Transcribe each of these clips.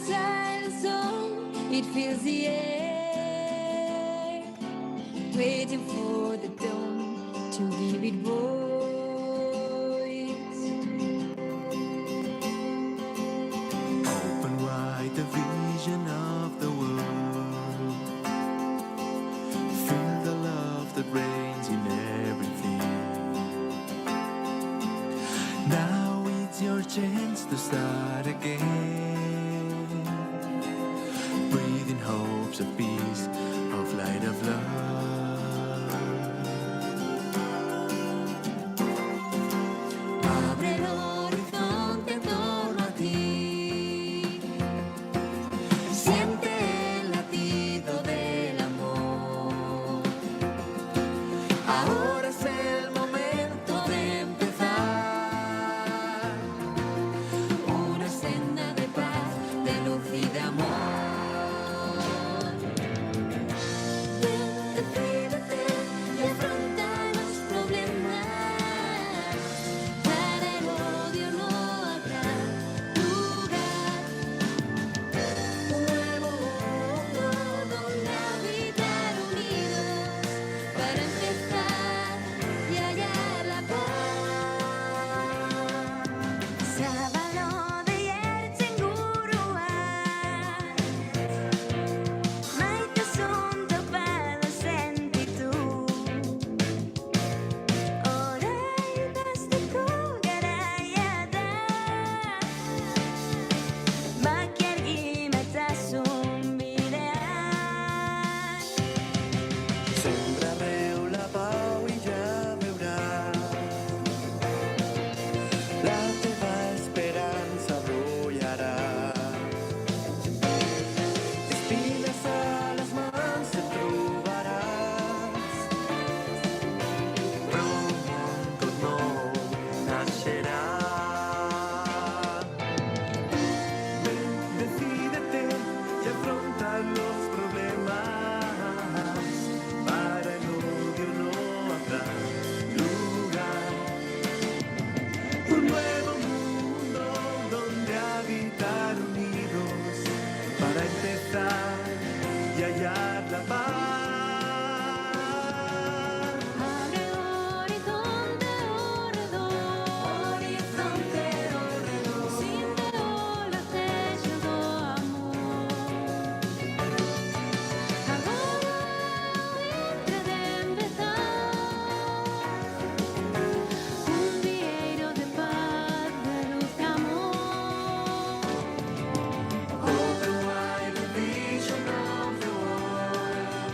silent song, it fills the air, waiting for the dawn to give it voice. Open wide the vision of the world. Feel the love that reigns in everything. Now it's your chance to start again. Breathe in hopes of peace, of light, of love. Abre el horizonte en torno a ti. Siente el latido del amor. Ahora es el momento de empezar una senda de paz, de luz y de amor. Ven, decídete y afronta los problemas. Para el odio no habrá lugar. Un nuevo mundo donde habitar unidos para empezar y hallar la paz. Sábalo de yertzen guruan, maitasun topado sentitu. Orain hasteko garaia da, baki argi maitasun bidean. Sembrareu la pau i ja veuràs. La teva esperança brollarà. Espines a les mans et trobaràs. Però un món tot nou naixerà. Ven, decídete y afronta los problemas. Para el odio no habrá lugar. Un nuevo mundo donde habitar unidos para empezar y hallar la paz. Abre horizonte alrededor, sin de olas de do amor. Agora entre de empezar vieiro de paz, de luz de amor. Open wide the vision of the world.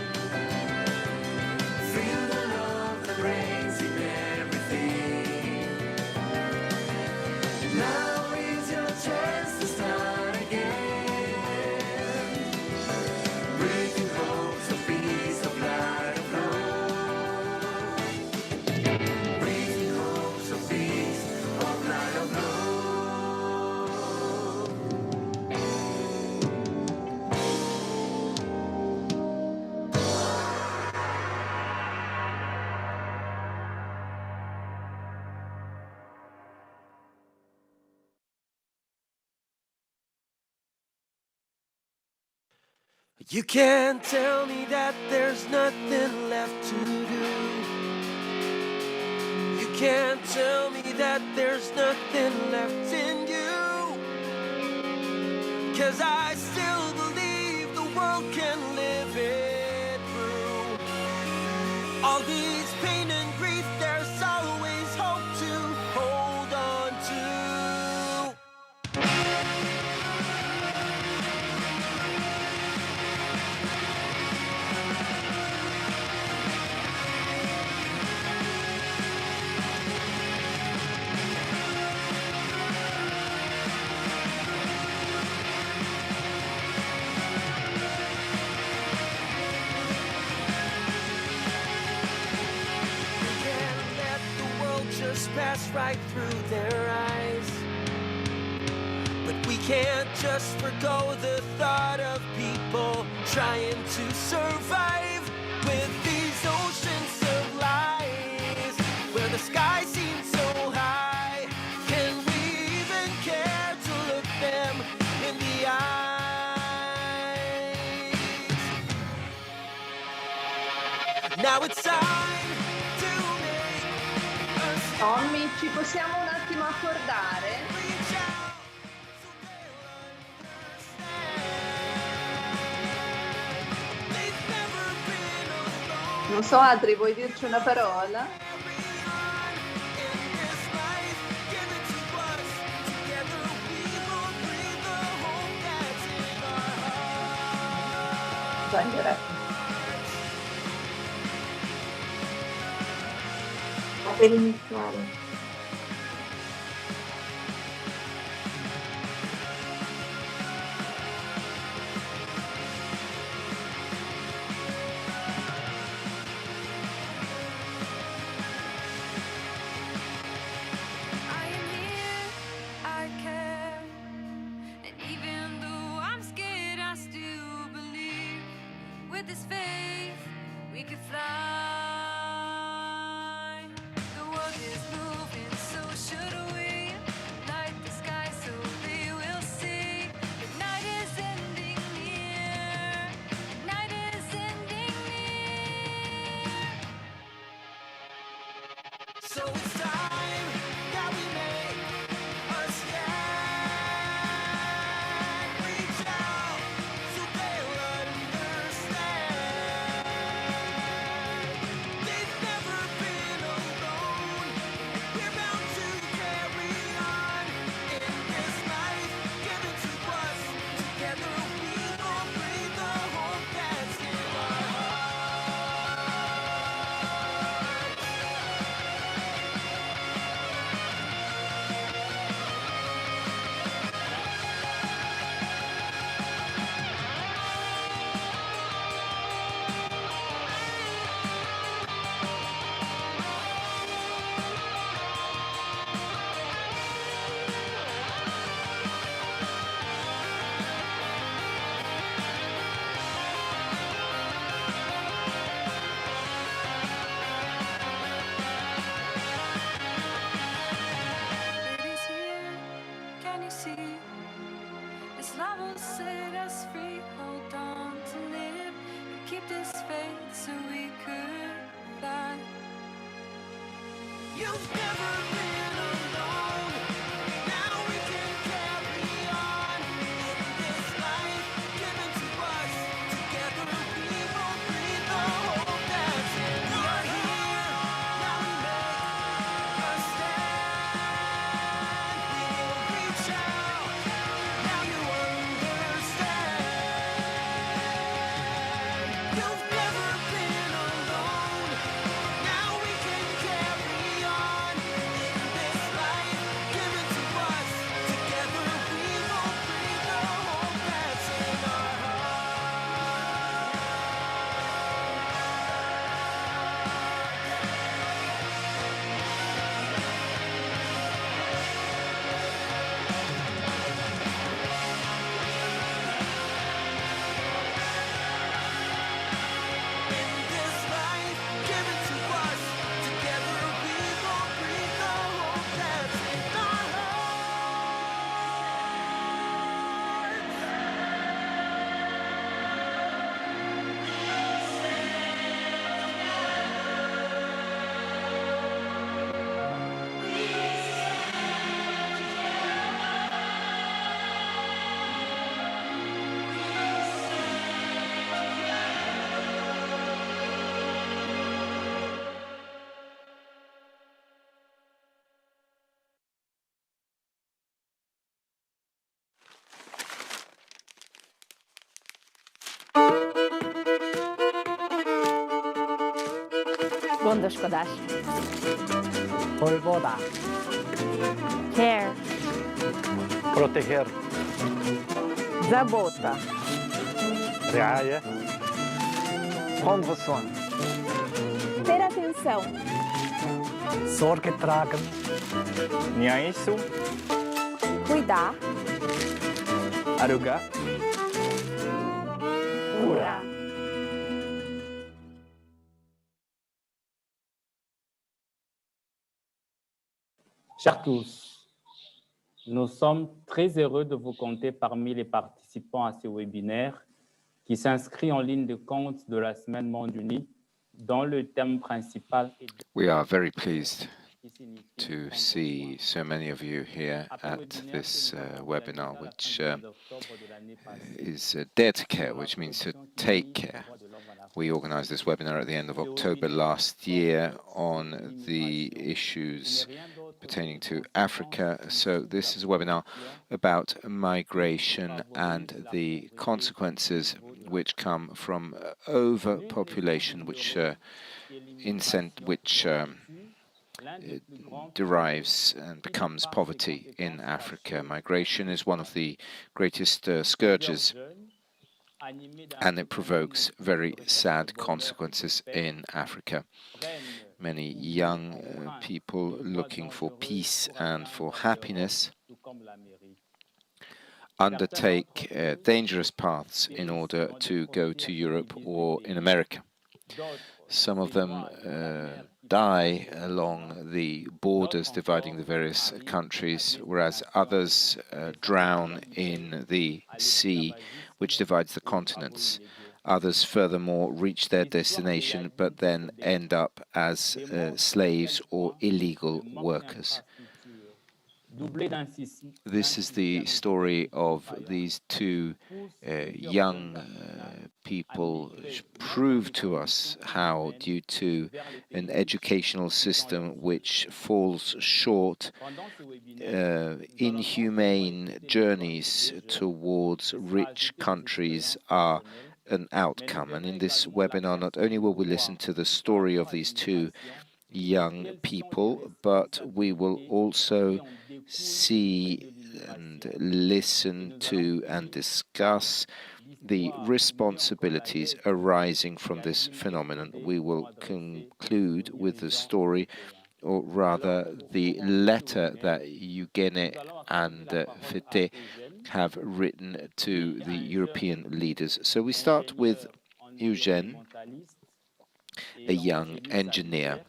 Feel the love that reigns in everything. Now is your chance to start again. Breathing hopes of peace, of light, of love. Breathing hopes of peace, of light, of love. You can't tell me that there's nothing left to do. You can't tell me that there's nothing left in you. 'Cause I still believe the world can live it through. All these pain and grief, there's always hope to hold on to. Just pass right through their eyes. But we can't just forgo the thought of people trying to survive with these oceans of lies, where the sky seems so high. Can we even care to look them in the eye? Now it's time to make a stand. Tommy, ci possiamo un attimo accordare? Reach out so they'll understand. They've never been alone. Non so, Adri, vuoi dirci una parola? Sbaglierei. Per iniziare. I am here, I care, and even though I'm scared, I still believe. With this faith, we could fly. The world is moving, so should we. Light the sky so they will see. The night is ending near. The night is ending near. So it's time that we make a stand. Reach out so they'll understand. They've never been alone. We're bound to carry on in this life given to us. Together we will breathe the hope that's in our It is here, can you see? This love will set us free. Hold on to live and keep this faith so we could fly. You've never been alone. Now we can carry on in this life given to us. Together we will breathe the hope that's in. We are here. Now we make a stand. We will reach out. Now you understand. You've never been alone. Now we can carry on in this life given to us. Together we will breathe the hope that's in our in this life given to us. Together we will breathe the hope that's in our Gondoskodás. Polvoda. Care. Proteger. Забота. رعاية. Prendre soin. Ter atenção. Sorge tragen. Niaisu. Cuidar. Aruga. Curar. Chers tous, nous sommes très heureux de vous compter parmi les participants à ce webinaire qui s'inscrit en ligne de compte de la Semaine Monde Unie dont le thème principal est We are very pleased qui signifie to see so many of you here at this webinar, which is Dare to Care, which means to take care. We organized this webinar at the end of October last year on the issues pertaining to Africa. So this is a webinar about migration and the consequences which come from overpopulation, which derives and becomes poverty in Africa. Migration is one of the greatest scourges, and it provokes very sad consequences in Africa. Many young people looking for peace and for happiness undertake dangerous paths in order to go to Europe or in America. Some of them die along the borders dividing the various countries, whereas others drown in the sea, which divides the continents. Others, furthermore, reach their destination, but then end up as slaves or illegal workers. This is the story of these two young people prove to us how, due to an educational system which falls short, inhumane journeys towards rich countries are an outcome. And in this webinar, not only will we listen to the story of these two young people, but we will also see and listen to and discuss the responsibilities arising from this phenomenon. We will conclude with the story, or rather the letter that Yaguine and Fodè have written to the European leaders. So we start with Eugène, a young engineer,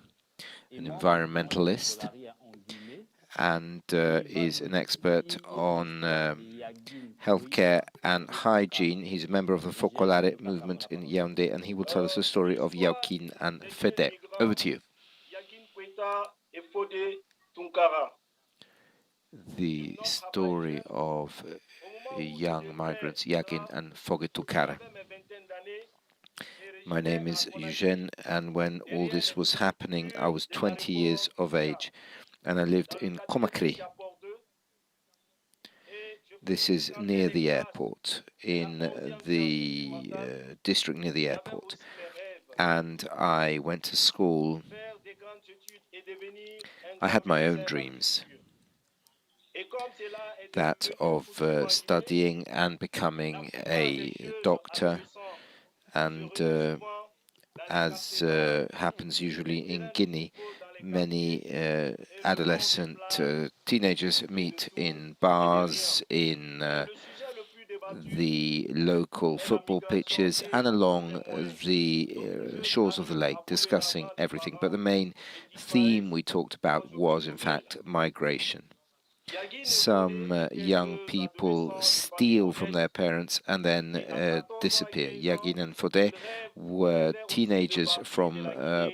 an environmentalist, and is an expert on healthcare and hygiene. He's a member of the Focolare movement in Yaoundé, and he will tell us the story of Yaguine and Fodè. Over to you. The story of young migrants, Yaguine and Fodè Tounkara. My name is Eugène, and when all this was happening, I was 20 years of age, and I lived in Conakry. This is near the airport, in the district near the airport. And I went to school. I had my own dreams, that of studying and becoming a doctor. And as happens usually in Guinea, many adolescent teenagers meet in bars, in the local football pitches, and along the shores of the lake, discussing everything. But the main theme we talked about was, in fact, migration. Some young people steal from their parents and then disappear. Yaguine and Fodè were teenagers from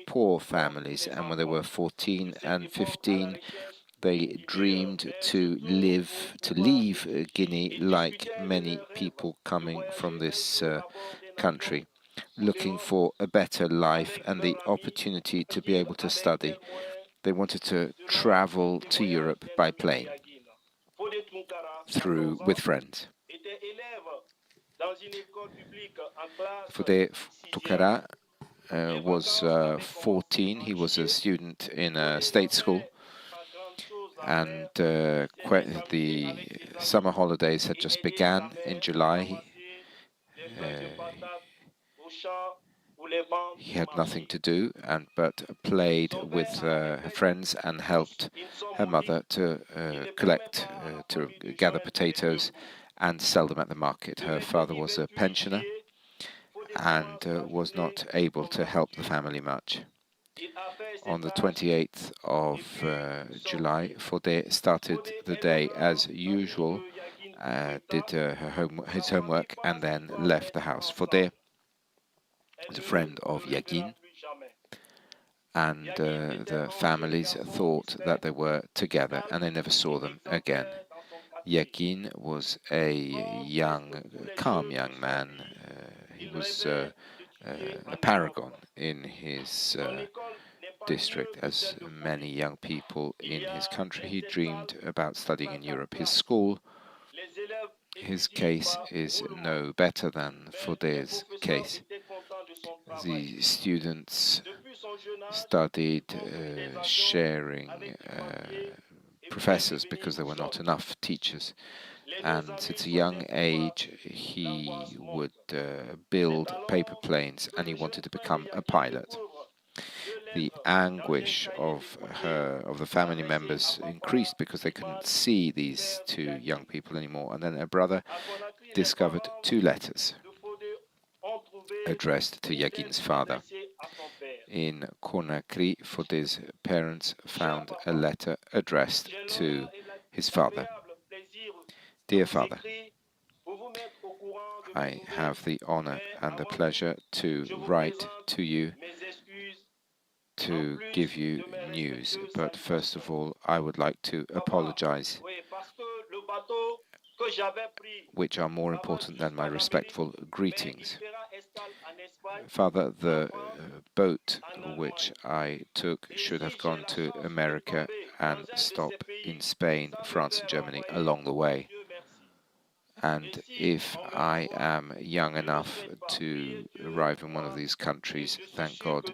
poor families, and when they were 14 and 15, they dreamed to leave Guinea like many people coming from this country, looking for a better life and the opportunity to be able to study. They wanted to travel to Europe by plane, with friends. Fodè Tounkara was 14. He was a student in a state school, and the summer holidays had just begun in July. He had nothing to do, but played with her friends and helped her mother to gather potatoes and sell them at the market. Her father was a pensioner and was not able to help the family much. On the 28th of July, Fodè started the day as usual, did his homework, and then left the house. Fodè is a friend of Yaguine, and the families thought that they were together, and they never saw them again. Yaguine was a young, calm young man. He was a paragon in his district, as many young people in his country. He dreamed about studying in Europe. His case is no better than Fodè's case. The students studied sharing professors because there were not enough teachers. And since a young age, he would build paper planes, and he wanted to become a pilot. The anguish of the family members increased because they couldn't see these two young people anymore. And then her brother discovered two letters addressed to Yaguine's father. In Conakry, Fodè's parents found a letter addressed to his father. Dear father, I have the honor and the pleasure to write to you to give you news, but first of all, I would like to apologize, which are more important than my respectful greetings. Father, the boat which I took should have gone to America and stop in Spain, France, and Germany along the way. And if I am young enough to arrive in one of these countries, thank God,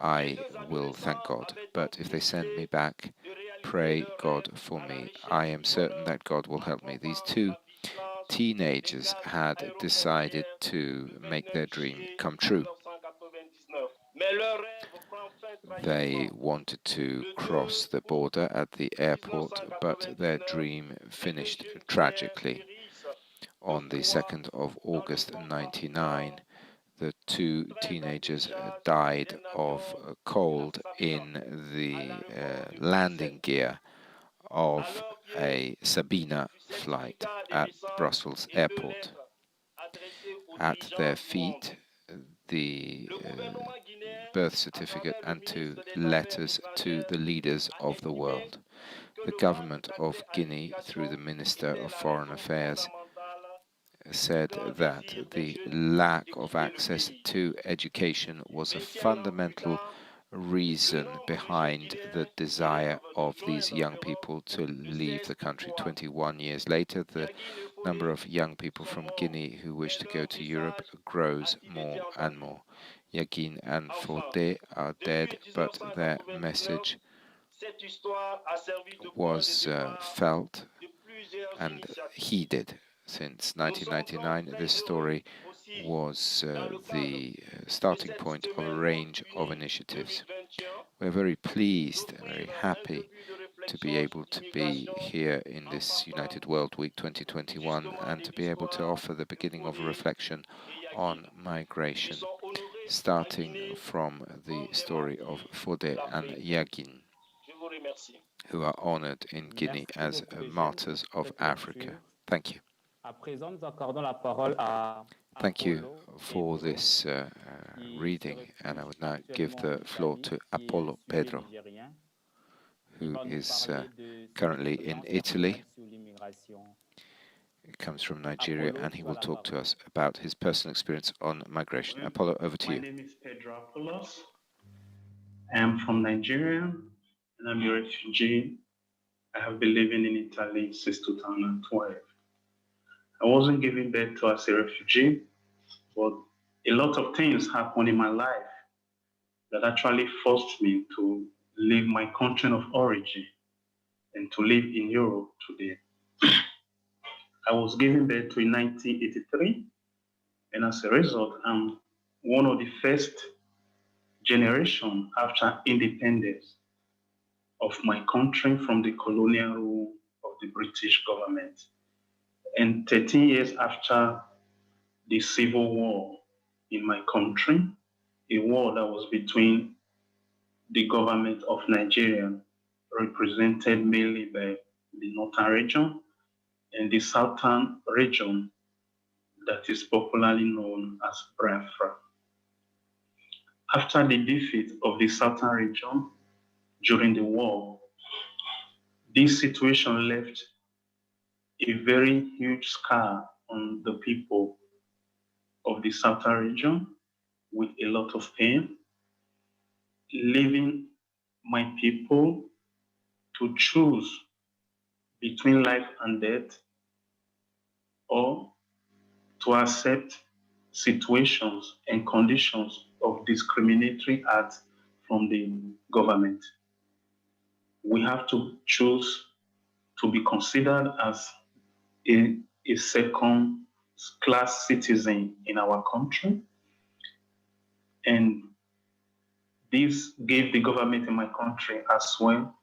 I will thank God. But if they send me back, pray God for me. I am certain that God will help me. These two teenagers had decided to make their dream come true. They wanted to cross the border at the airport, but their dream finished tragically. On the 2nd of August 1999, the two teenagers died of cold in the landing gear of a Sabina flight at Brussels airport. At their feet, the birth certificate and two letters to the leaders of the world. The government of Guinea, through the Minister of Foreign Affairs, said that the lack of access to education was a fundamental reason behind the desire of these young people to leave the country. 21 years later, the number of young people from Guinea who wish to go to Europe grows more and more. Yaguine and Fodè are dead, but their message was felt and heeded. Since 1999, this story was the starting point of a range of initiatives. We're very pleased and very happy to be able to be here in this United World Week 2021 and to be able to offer the beginning of a reflection on migration, starting from the story of Fodè and Yaguine, who are honored in Guinea as martyrs of Africa. Thank you. Thank you for this reading, and I would now give the floor to Apollo Pedro, who is currently in Italy. He comes from Nigeria, and he will talk to us about his personal experience on migration. Apollo, over to you. My name is Pedro Apollos. I am from Nigeria, and I'm a refugee. I have been living in Italy since 2012. I wasn't given birth to as a refugee, but a lot of things happened in my life that actually forced me to leave my country of origin and to live in Europe today. I was given birth to in 1983, and as a result, I'm one of the first generation after independence of my country from the colonial rule of the British government. And 13 years after the civil war in my country, a war that was between the government of Nigeria, represented mainly by the northern region, and the southern region that is popularly known as Biafra. After the defeat of the southern region during the war, this situation left a very huge scar on the people of the southern region with a lot of pain, leaving my people to choose between life and death or to accept situations and conditions of discriminatory acts from the government. We have to choose to be considered as a second class citizen in our country. And this gave the government in my country as well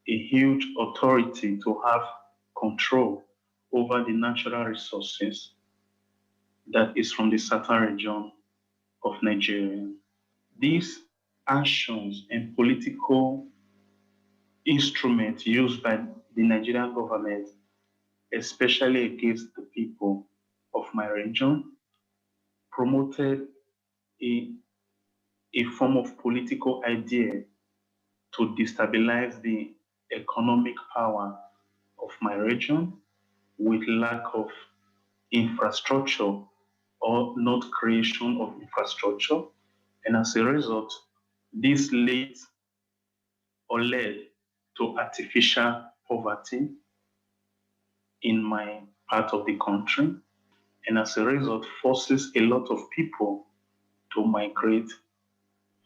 a huge authority to have control over the natural resources that is from the southern region of Nigeria. These actions and political instruments used by the Nigerian government, especially against the people of my region, promoted a form of political idea to destabilize the economic power of my region with lack of infrastructure or not creation of infrastructure. And as a result, this led to artificial poverty in my part of the country. And as a result, forces a lot of people to migrate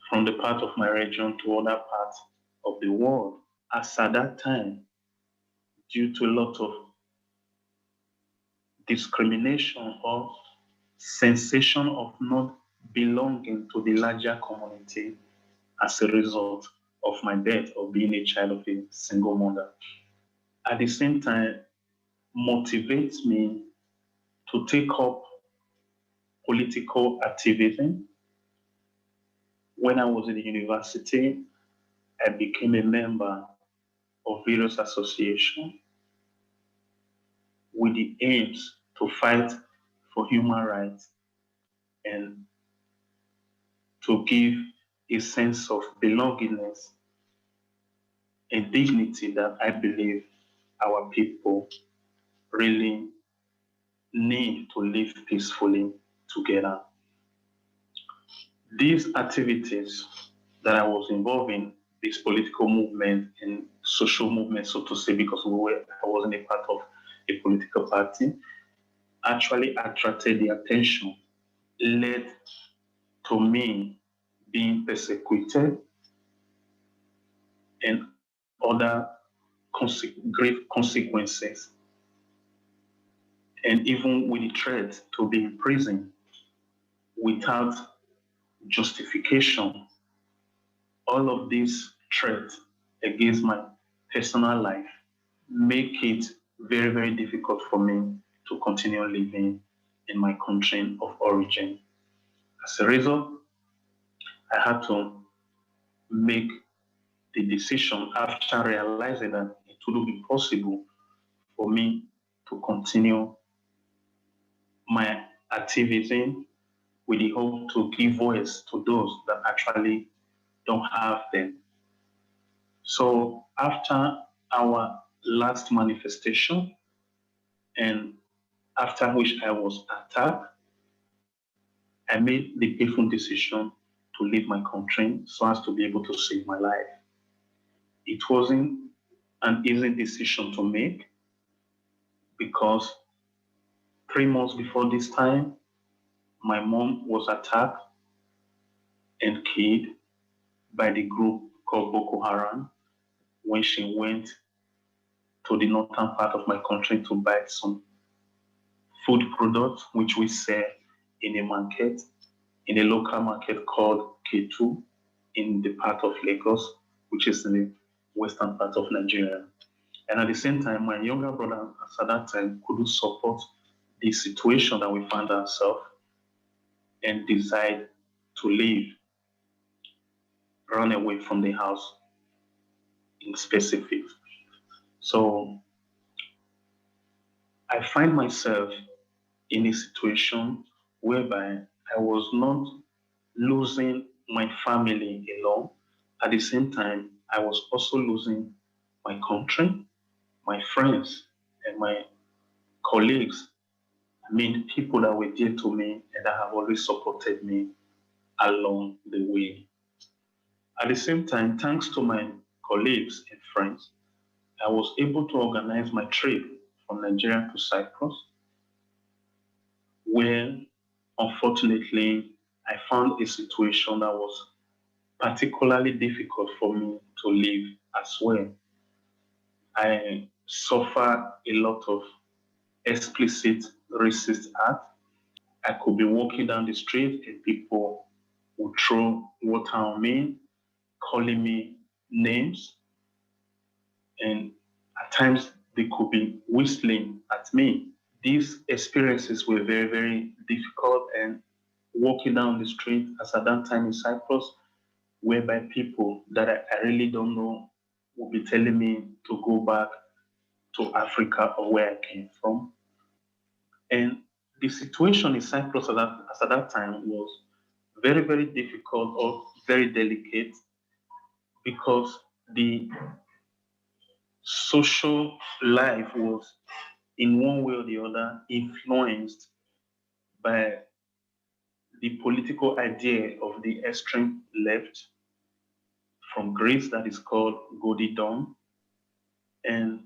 from the part of my region to other parts of the world. As at that time, due to a lot of discrimination or sensation of not belonging to the larger community as a result of my death of being a child of a single mother. At the same time, motivates me to take up political activism. When I was in the university, I became a member of various associations with the aims to fight for human rights and to give a sense of belongingness and dignity that I believe our people really need to live peacefully together. These activities that I was involved in, this political movement and social movement, so to say, because I wasn't a part of a political party, actually attracted the attention, led to me being persecuted and other grave consequences, and even with the threat to be in prison without justification. All of these threats against my personal life make it very, very difficult for me to continue living in my country of origin. As a result, I had to make the decision after realizing that it wouldn't be possible for me to continue my activism with the hope to give voice to those that actually don't have them. So after our last manifestation, and after which I was attacked, I made the painful decision to leave my country so as to be able to save my life. It wasn't an easy decision to make because 3 months before this time, my mom was attacked and killed by the group called Boko Haram when she went to the northern part of my country to buy some food products, which we sell in a market, in a local market called K2 in the part of Lagos, which is in the western part of Nigeria. And at the same time, my younger brother at that time couldn't support the situation that we found ourselves and decided to leave, run away from the house in specific. So I find myself in a situation whereby I was not losing my family alone. At the same time, I was also losing my country, my friends, and my colleagues. I mean, people that were dear to me and that have always supported me along the way. At the same time, thanks to my colleagues and friends, I was able to organize my trip from Nigeria to Cyprus, where unfortunately I found a situation that was particularly difficult for me to live as well. I suffer a lot of explicit racist acts. I could be walking down the street and people would throw water on me, calling me names, and at times they could be whistling at me. These experiences were very, very difficult, and walking down the street as at that time in Cyprus, whereby people that I really don't know will be telling me to go back to Africa or where I came from. And the situation in Cyprus as at that time was very, very difficult or very delicate because the social life was, in one way or the other, influenced by the political idea of the extreme left from Greece that is called Godidon. And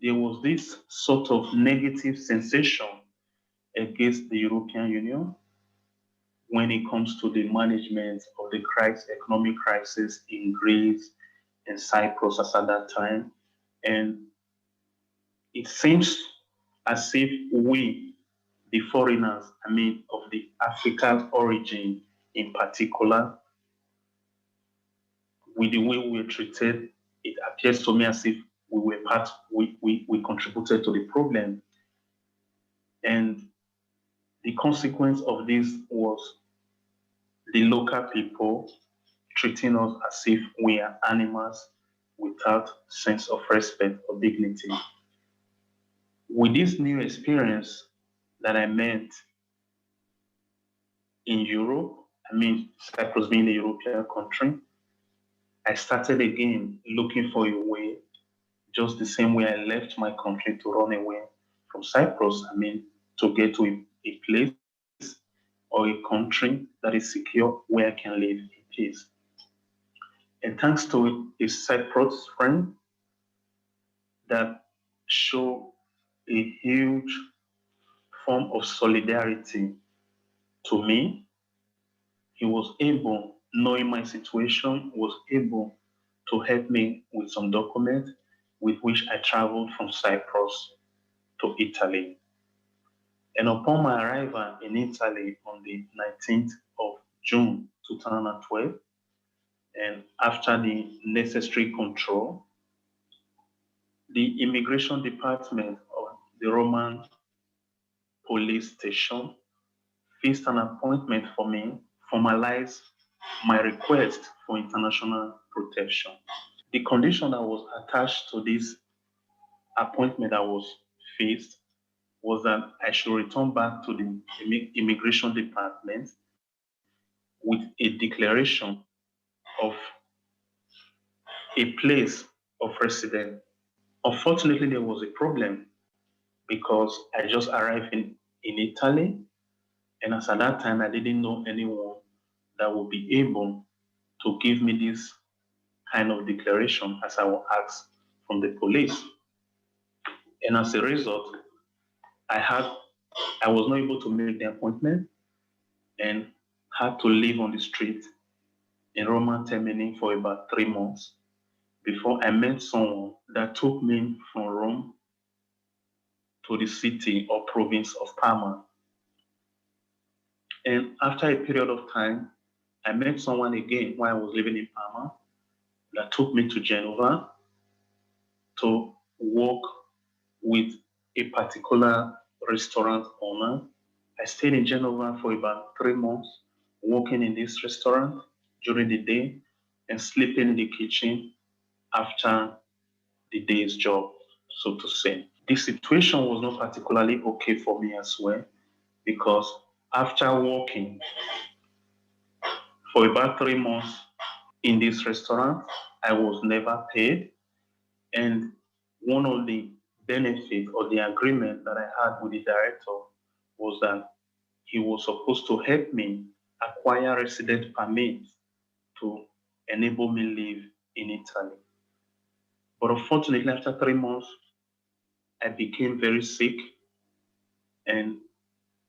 there was this sort of negative sensation against the European Union when it comes to the management of the economic crisis in Greece and Cyprus as at that time. And it seems as if we, the foreigners, I mean, of the African origin in particular, with the way we were treated, it appears to me as if we were we contributed to the problem. And the consequence of this was the local people treating us as if we are animals without sense of respect or dignity. With this new experience that I met in Europe, I mean, Cyprus being a European country, I started again looking for a way, just the same way I left my country to run away from Cyprus. I mean, to get to a place or a country that is secure where I can live in peace. And thanks to a Cyprus friend that showed a huge form of solidarity to me, he was able, knowing my situation, was able to help me with some documents with which I traveled from Cyprus to Italy. And upon my arrival in Italy on the 19th of June 2012, and after the necessary control, the immigration department of the Roman police station fixed an appointment for me, formalized my request for international protection. The condition that was attached to this appointment that was fixed was that I should return back to the immigration department with a declaration of a place of residence. Unfortunately, there was a problem because I just arrived in Italy, and as at that time, I didn't know anyone that would be able to give me this kind of declaration as I was asked from the police. And as a result, I was not able to make the appointment and had to live on the street in Roma Termini for about 3 months before I met someone that took me from Rome to the city or province of Parma. And after a period of time, I met someone again while I was living in Parma that took me to Genova to work with a particular restaurant owner. I stayed in Genova for about 3 months, working in this restaurant during the day and sleeping in the kitchen after the day's job, so to say. The situation was not particularly okay for me as well, because after working For about 3 months in this restaurant, I was never paid. And one of the benefits or the agreement that I had with the director was that he was supposed to help me acquire resident permit to enable me live in Italy. But unfortunately, after 3 months, I became very sick, and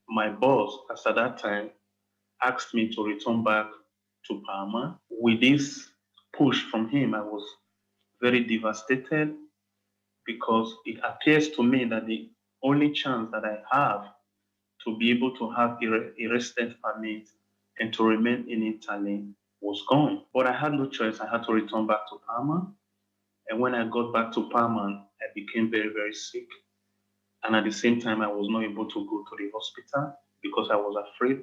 my boss, as at that time, asked me to return back to Parma. With this push from him, I was very devastated because it appears to me that the only chance that I have to be able to have a resident permit and to remain in Italy was gone. But I had no choice. I had to return back to Parma. And when I got back to Parma, I became very, very sick. And at the same time, I was not able to go to the hospital because I was afraid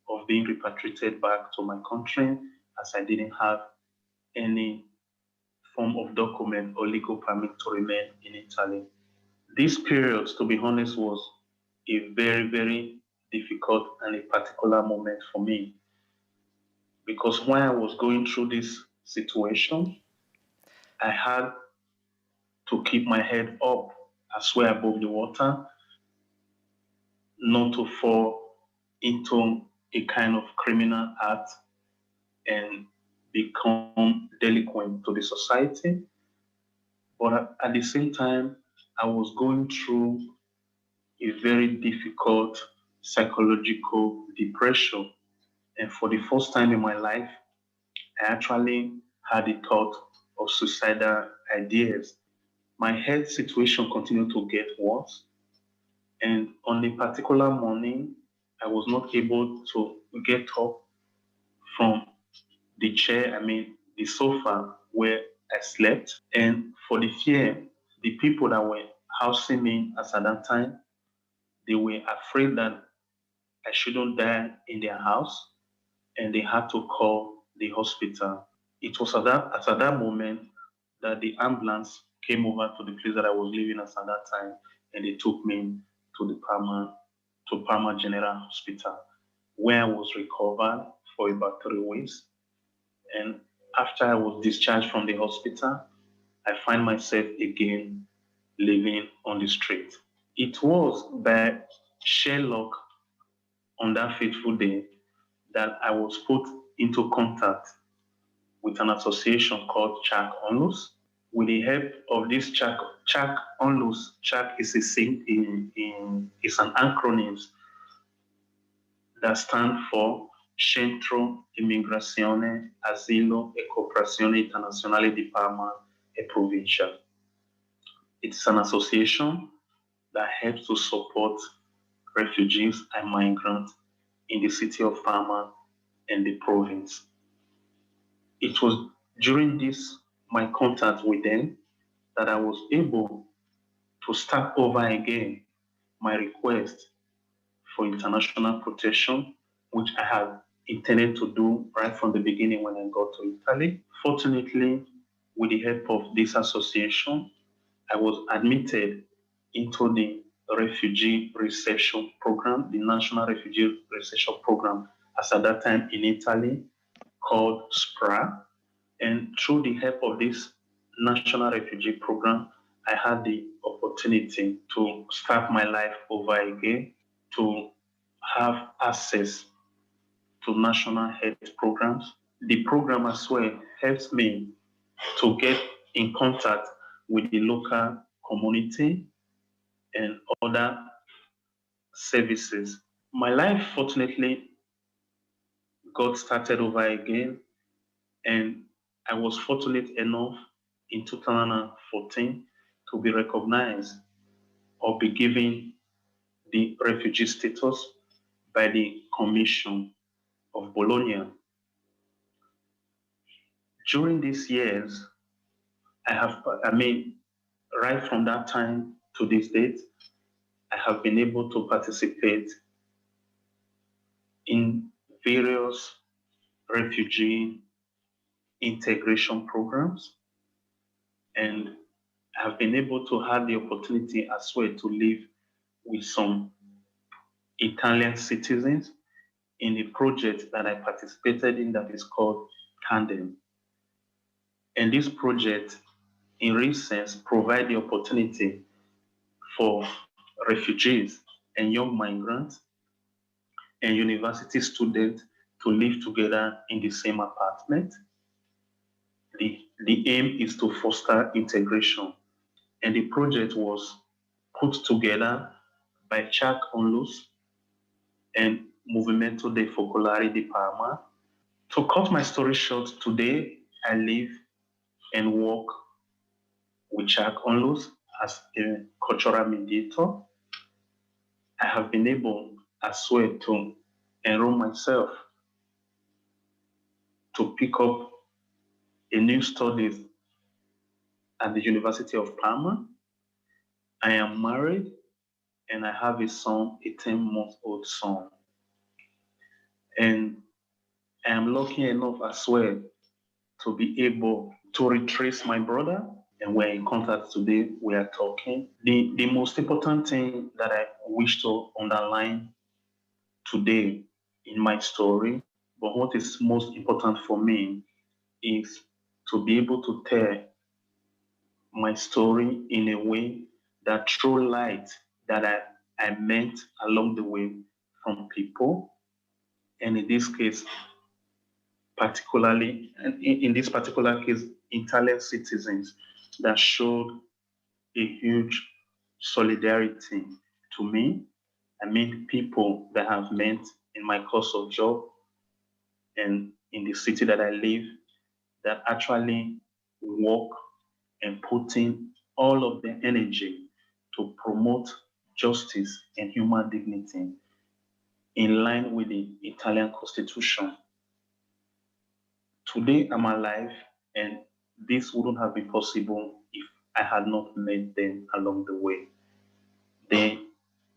of being repatriated back to my country, as I didn't have any form of document or legal permit to remain in Italy. This period, to be honest, was a very, very difficult and a particular moment for me, because when I was going through this situation, I had to keep my head up as well above the water, not to fall into a kind of criminal act and become delinquent to the society. But at the same time, I was going through a very difficult psychological depression. And for the first time in my life, I actually had a thought of suicidal ideas. My health situation continued to get worse. And on a particular morning, I was not able to get up from the chair, the sofa where I slept. And for the fear, the people that were housing me as at that time, they were afraid that I shouldn't die in their house, and they had to call the hospital. It was at that moment that the ambulance came over to the place that I was living as at that time, and they took me to Parma General Hospital, where I was recovered for about 3 weeks. And after I was discharged from the hospital, I find myself again living on the street. It was by sheer luck on that fateful day that I was put into contact with an association called Chak Onlus. With the help of this Chak Onlus, Chak is is an acronym that stands for Centro Immigrazione, Asilo e Cooperazione Internazionale di Parma e Provincia. It's an association that helps to support refugees and migrants in the city of Parma and the province. It was during my contact with them, that I was able to start over again my request for international protection, which I had intended to do right from the beginning when I got to Italy. Fortunately, with the help of this association, I was admitted into the refugee reception program, the National Refugee Reception Program, as at that time in Italy, called SPRA. And through the help of this National Refugee Program, I had the opportunity to start my life over again, to have access to national health programs. The program as well helps me to get in contact with the local community and other services. My life, fortunately, got started over again, and I was fortunate enough in 2014 to be recognized or be given the refugee status by the Commission of Bologna. During these years, right from that time to this date, I have been able to participate in various refugee integration programs, and have been able to have the opportunity as well to live with some Italian citizens in a project that I participated in that is called Tandem. And this project, in real sense, provides the opportunity for refugees and young migrants and university students to live together in the same apartment. The aim is to foster integration. And the project was put together by Chuck Onlus and Movimento de Focolare de Parma. To cut my story short, today I live and work with Chuck Onlus as a cultural mediator. I have been able as well to enroll myself to pick up a new studies at the University of Parma. I am married and I have a son, a 10-month-old son. And I am lucky enough as well to be able to retrace my brother. And we're in contact today, we are talking. The most important thing that I wish to underline today in my story, but what is most important for me is to be able to tell my story in a way that throw light that I met along the way from people. And in this case, particularly, and in this particular case, Italian citizens that showed a huge solidarity to me. I mean, people that have met in my course of job and in the city that I live that actually work and put in all of their energy to promote justice and human dignity in line with the Italian Constitution. Today I'm alive, and this wouldn't have been possible if I had not met them along the way. They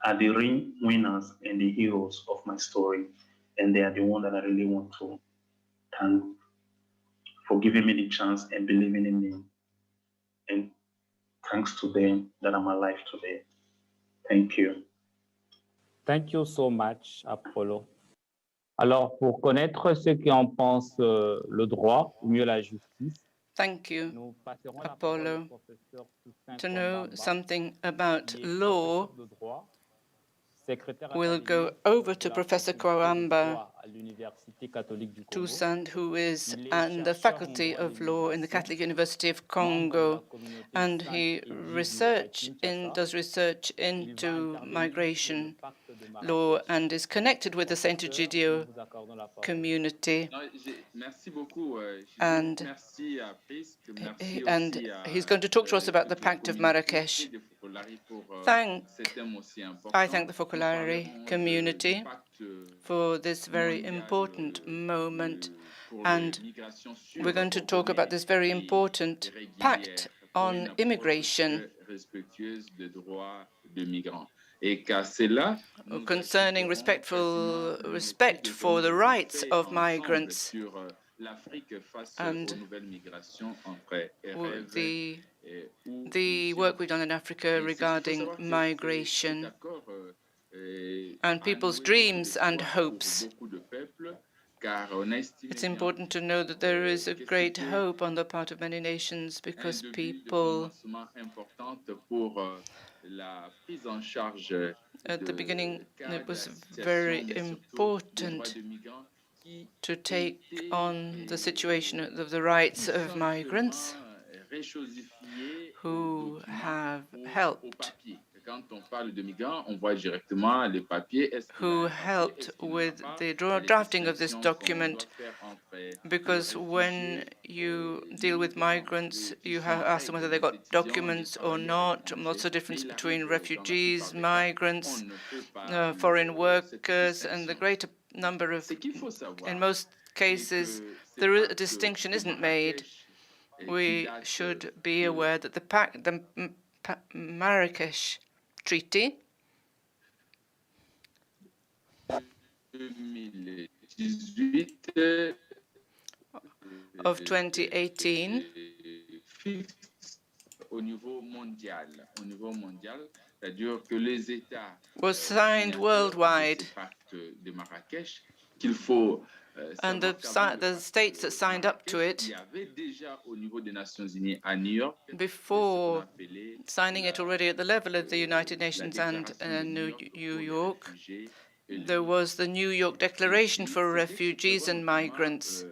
are the real winners and the heroes of my story, and they are the one that I really want to thank for giving me the chance and believing in me. And thanks to them that I'm alive today. Thank you. Thank you so much, Apollo. Alors, pour connaître ceux qui en pensent le droit, ou mieux la justice, Thank you, nous passerons la parole Apollo. au professeur Toussaint To know Kondamba, something about qui est law, professeur de droit, secrétaire we'll go académique over de to la Professor faculté de Kawamba droit à l'Université catholique du Congo. Toussaint, who is Il est in the chercheur en Faculty droit of des Law in the migrations, Catholic University of membre de la Congo, communauté and Sainte he Église does research Il va into intervenir sur migration le pacte de law Marrakech. and is connected with the Saint Professeur, Egidio nous vous accordons la parole. community. Merci beaucoup. And Merci à Prisc, merci and aussi à he's going to talk to us about the toute la Pact of communauté Marrakesh. de Focolari pour ce thème aussi important. I thank the Nous Focolari parlerons community du pacte for this very mondial, important moment, pour and les migrations sûres, we're going to talk about this very important pact pour on une approche immigration respectueuse des droits des migrants. Et qu'à cela, nous concerning respect for the rights of migrants sur l'Afrique face and aux nouvelles migrations entre rêves the work we've done in Africa regarding migration and people's dreams and hopes. It's important to know that there is a great hope on the part of many nations because people, at the beginning, it was very important to take on the situation of the rights of migrants who have helped with the drafting of this document, because when you deal with migrants, you have asked them whether they got documents or not. What's the difference between refugees, migrants, foreign workers, and the greater number of, in most cases, a distinction isn't made. We should be aware that the Marrakesh Treaty of 2018 was signed worldwide, qu'il faut And the states that signed up to it il y avait déjà au niveau des Nations Unies à New York before signing it already at the level of the United Nations and New York, there was the New York Declaration for Refugees and Migrants.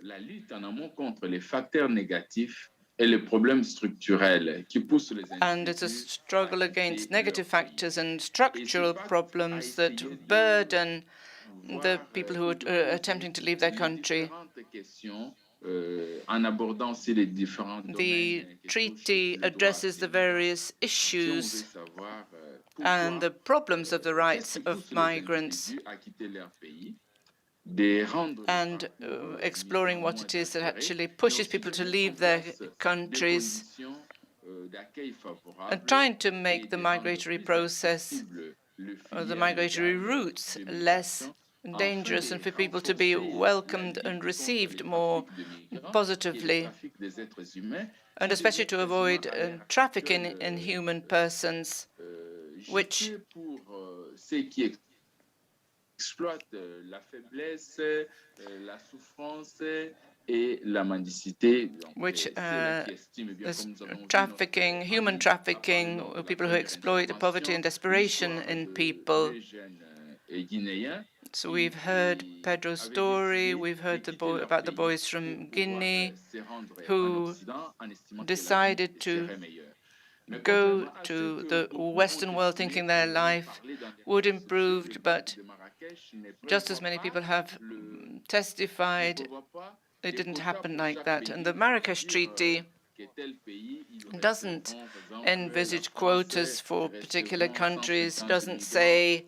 La lutte en amont contre les facteurs négatifs et les problèmes structurels qui poussent les And it's a struggle against negative factors and structural problems that burden the people who are attempting to leave their country. The treaty addresses the various issues and the problems of the rights of migrants, and exploring what it is that actually pushes people to leave their countries, and trying to make the migratory process or the migratory routes less dangerous and for people to be welcomed and received more positively, and especially to avoid trafficking in human persons, which exploite la faiblesse, la souffrance et la mendicité. Which trafficking, human trafficking, people who exploit the poverty and desperation in people. So we've heard Pedro's story, we've heard about the boys from Guinea who decided to go to the Western world thinking their life would improve, but just as many people have testified, it didn't happen like that. And the Marrakesh Treaty doesn't envisage quotas for particular countries, doesn't say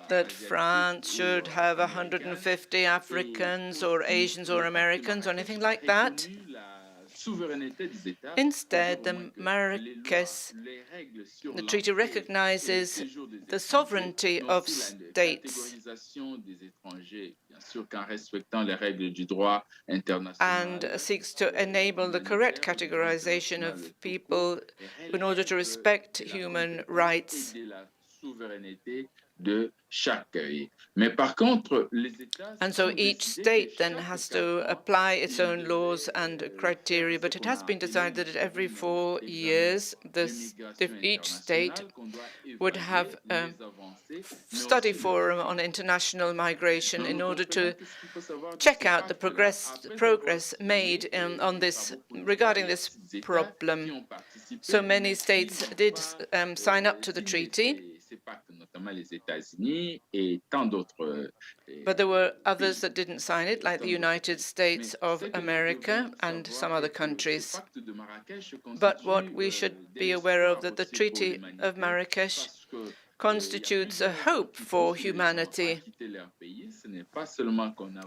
that France should have 150 Africans or Asians or Americans or anything like that. Instead, the treaty recognizes the sovereignty of states and seeks to enable the correct categorization of people in order to respect human rights. And so each state then has to apply its own laws and criteria, but it has been decided that every 4 years each state would have a study forum on international migration in order to check out the progress made on this regarding this problem. So many states did sign up to the treaty, but there were others that didn't sign it, like the United States of America and some other countries. But what we should be aware of that the Treaty of Marrakesh constitutes a hope for humanity,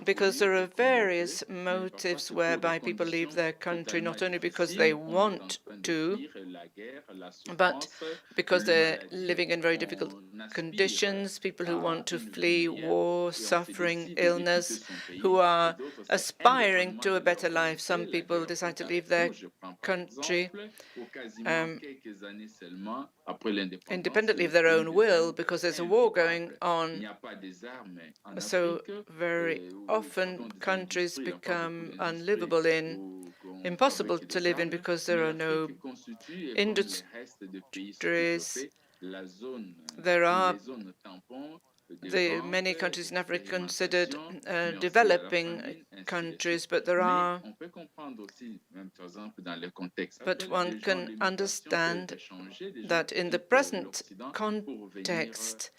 because there are various motives whereby people leave their country, not only because they want to, but because they're living in very difficult conditions, people who want to flee war, suffering, illness, who are aspiring to a better life. Some people decide to leave their country independently of their own will because there's a war going on. So very often countries become unlivable impossible to live in because there are no industries. There are many countries in Africa considered developing countries, but one can understand that in the present context,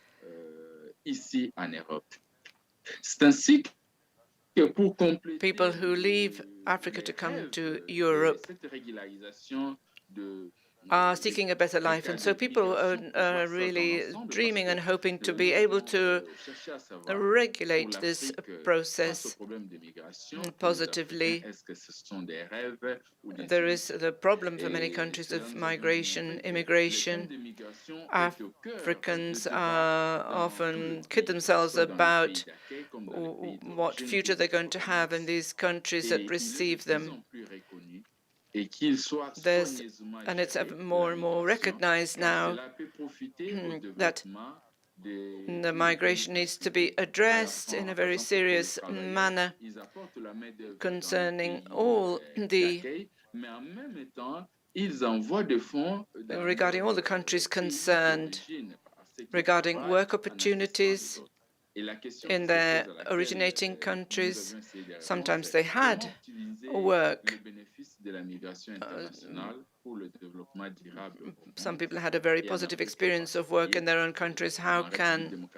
people who leave Africa to come to Europe are seeking a better life. And so people are really dreaming and hoping to be able to regulate this process positively. There is the problem for many countries of immigration. Africans often kid themselves about what future they're going to have in these countries that receive them. And it's more and more recognized now that The migration needs to be addressed in a very serious manner concerning all the regarding all the countries concerned, regarding work opportunities in their originating countries. Sometimes they had work. Some people had a very positive experience of work in their own countries. How can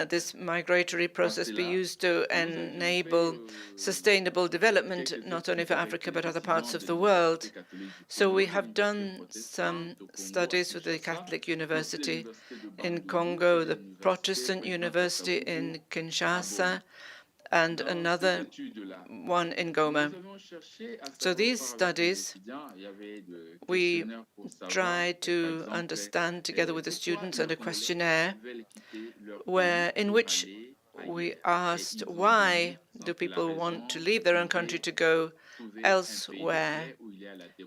this migratory process be used to enable sustainable development, not only for Africa but other parts of the world? So we have done some studies with the Catholic University in Congo, the Protestant University in Kinshasa, and another one in Goma. So these studies, we tried to understand together with the students and a questionnaire in which we asked why do people want to leave their own country to go elsewhere.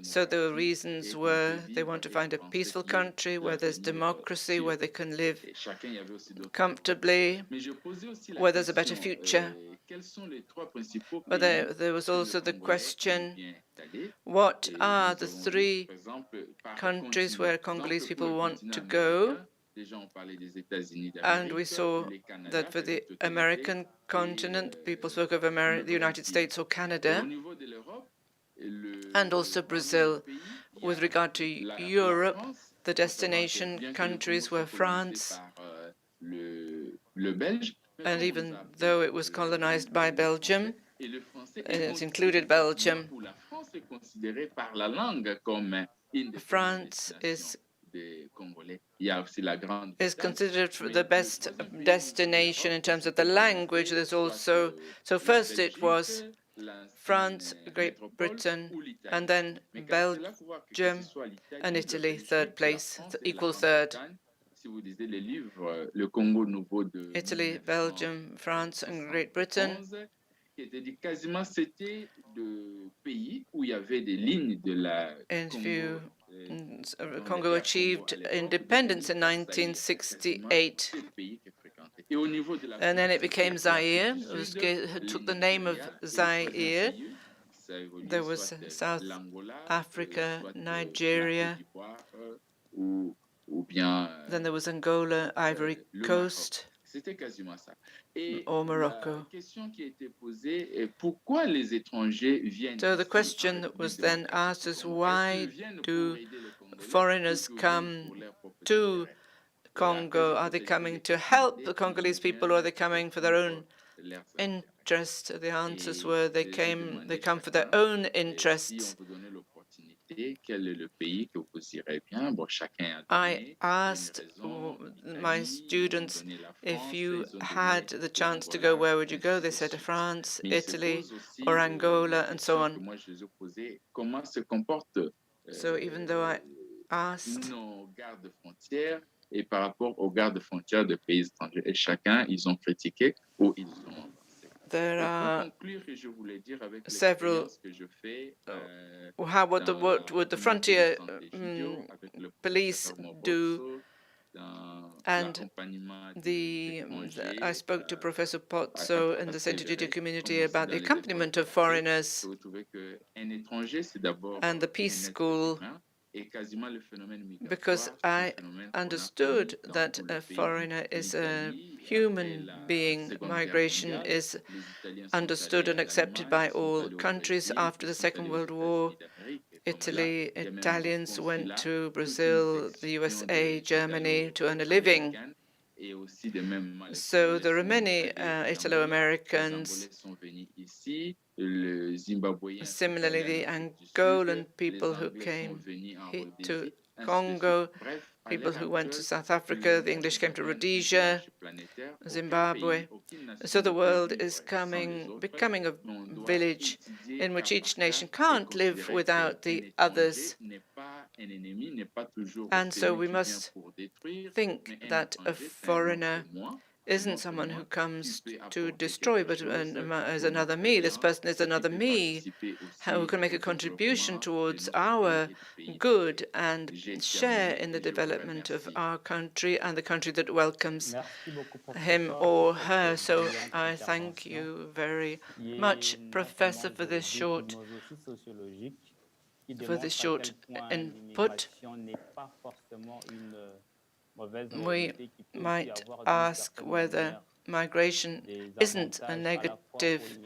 So the reasons were they want to find a peaceful country where there's democracy, where they can live comfortably, where there's a better future. But there was also the question, what are the 3 countries where Congolese people want to go? And we saw that for the American continent, people spoke of the United States or Canada, and also Brazil. With regard to Europe, the destination countries were France, and even though it was colonized by Belgium, it included Belgium. France is considered the best destination in terms of the language. There's also, so first it was France, Great Britain, and then Belgium and Italy, third place, equal third. Italy, Belgium, France, and Great Britain. Congo achieved independence in 1968. And then it became Zaire. It took the name of Zaire. There was South Africa, Nigeria. Then there was Angola, Ivory Coast, or Morocco. So the question that was then asked is, why do foreigners come to Congo? Are they coming to help the Congolese people, or are they coming for their own interest? The answers were they come for their own interests. I asked my students, if you had the chance to go, where would you go? They said France, Italy, or Angola, and so on. So even though I asked, there are several. What would the frontier police do? And I spoke to Professor Pozzo in the Centre Judio community about the accompaniment of foreigners and the peace school, because I understood that a foreigner is a human being. Migration is understood and accepted by all countries. After the Second World War, Italians went to Brazil, the USA, Germany to earn a living. So there are many Italo-Americans. Similarly, the Angolan people who came to Congo, people who went to South Africa, the English came to Rhodesia, Zimbabwe. So the world is becoming a village in which each nation can't live without the others. And so we must think that a foreigner isn't someone who comes to destroy, but as another me. This person is another me who can make a contribution towards our good and share in the development of our country and the country that welcomes him or her. So I thank you very much, Professor, for this short input. We might ask whether migration isn't a negative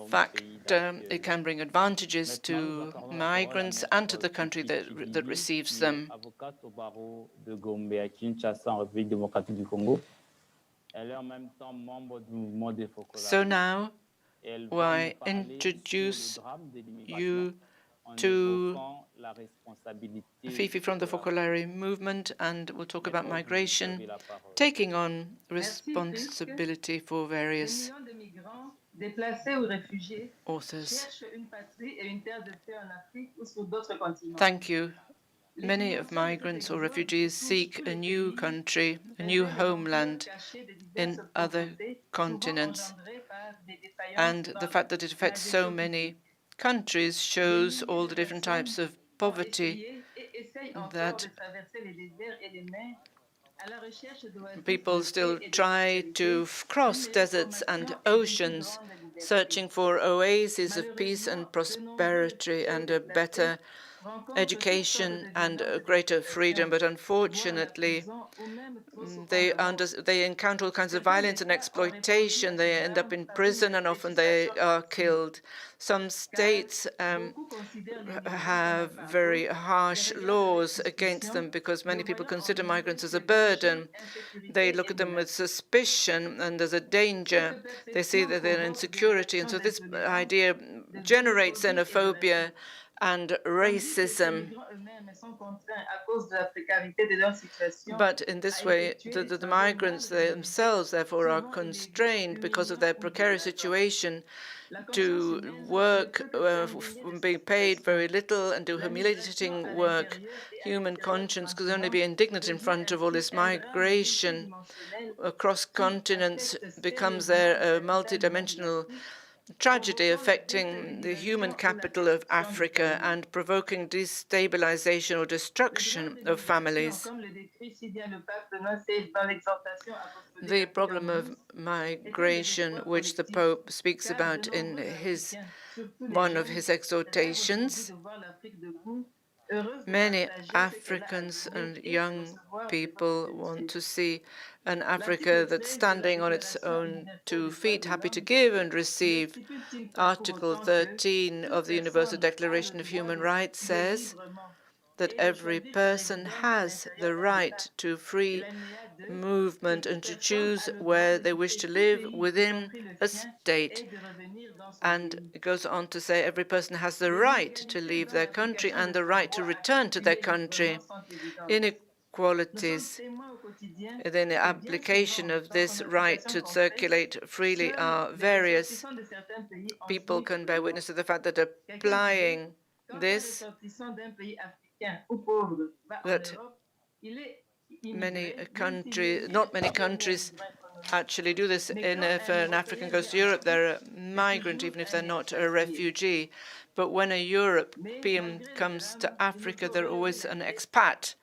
factor. It can bring advantages to migrants and to the country that receives them. So now I introduce you to Fifi from the Focolare movement, and we'll talk about migration, taking on responsibility for various authors. Thank you. Many of migrants or refugees seek a new country, a new homeland in other continents. And the fact that it affects so many countries shows all the different types of poverty that people still try to cross deserts and oceans, searching for oases of peace and prosperity and a better education and a greater freedom. But unfortunately, they encounter all kinds of violence and exploitation. They end up in prison and often they are killed. Some states have very harsh laws against them because many people consider migrants as a burden. They look at them with suspicion and as a danger. They see that they're insecurity. And so this idea generates xenophobia and racism. But in this way, the migrants themselves, therefore, are constrained because of their precarious situation to work, being paid very little and do humiliating work. Human conscience could only be indignant in front of all this migration across continents becomes there a multidimensional tragedy affecting the human capital of Africa and provoking destabilization or destruction of families. The problem of migration, which the Pope speaks about in one of his exhortations, many Africans and young people want to see an Africa that's standing on its own 2 feet, happy to give and receive. Article 13 of the Universal Declaration of Human Rights says that every person has the right to free movement and to choose where they wish to live within a state. And it goes on to say every person has the right to leave their country and the right to return to their country. Inequalities in the application of this right to circulate freely are various. People can bear witness to the fact that applying this, that not many countries actually do this. If an African goes to Europe, they're a migrant, even if they're not a refugee. But when a European comes to Africa, they're always an expat.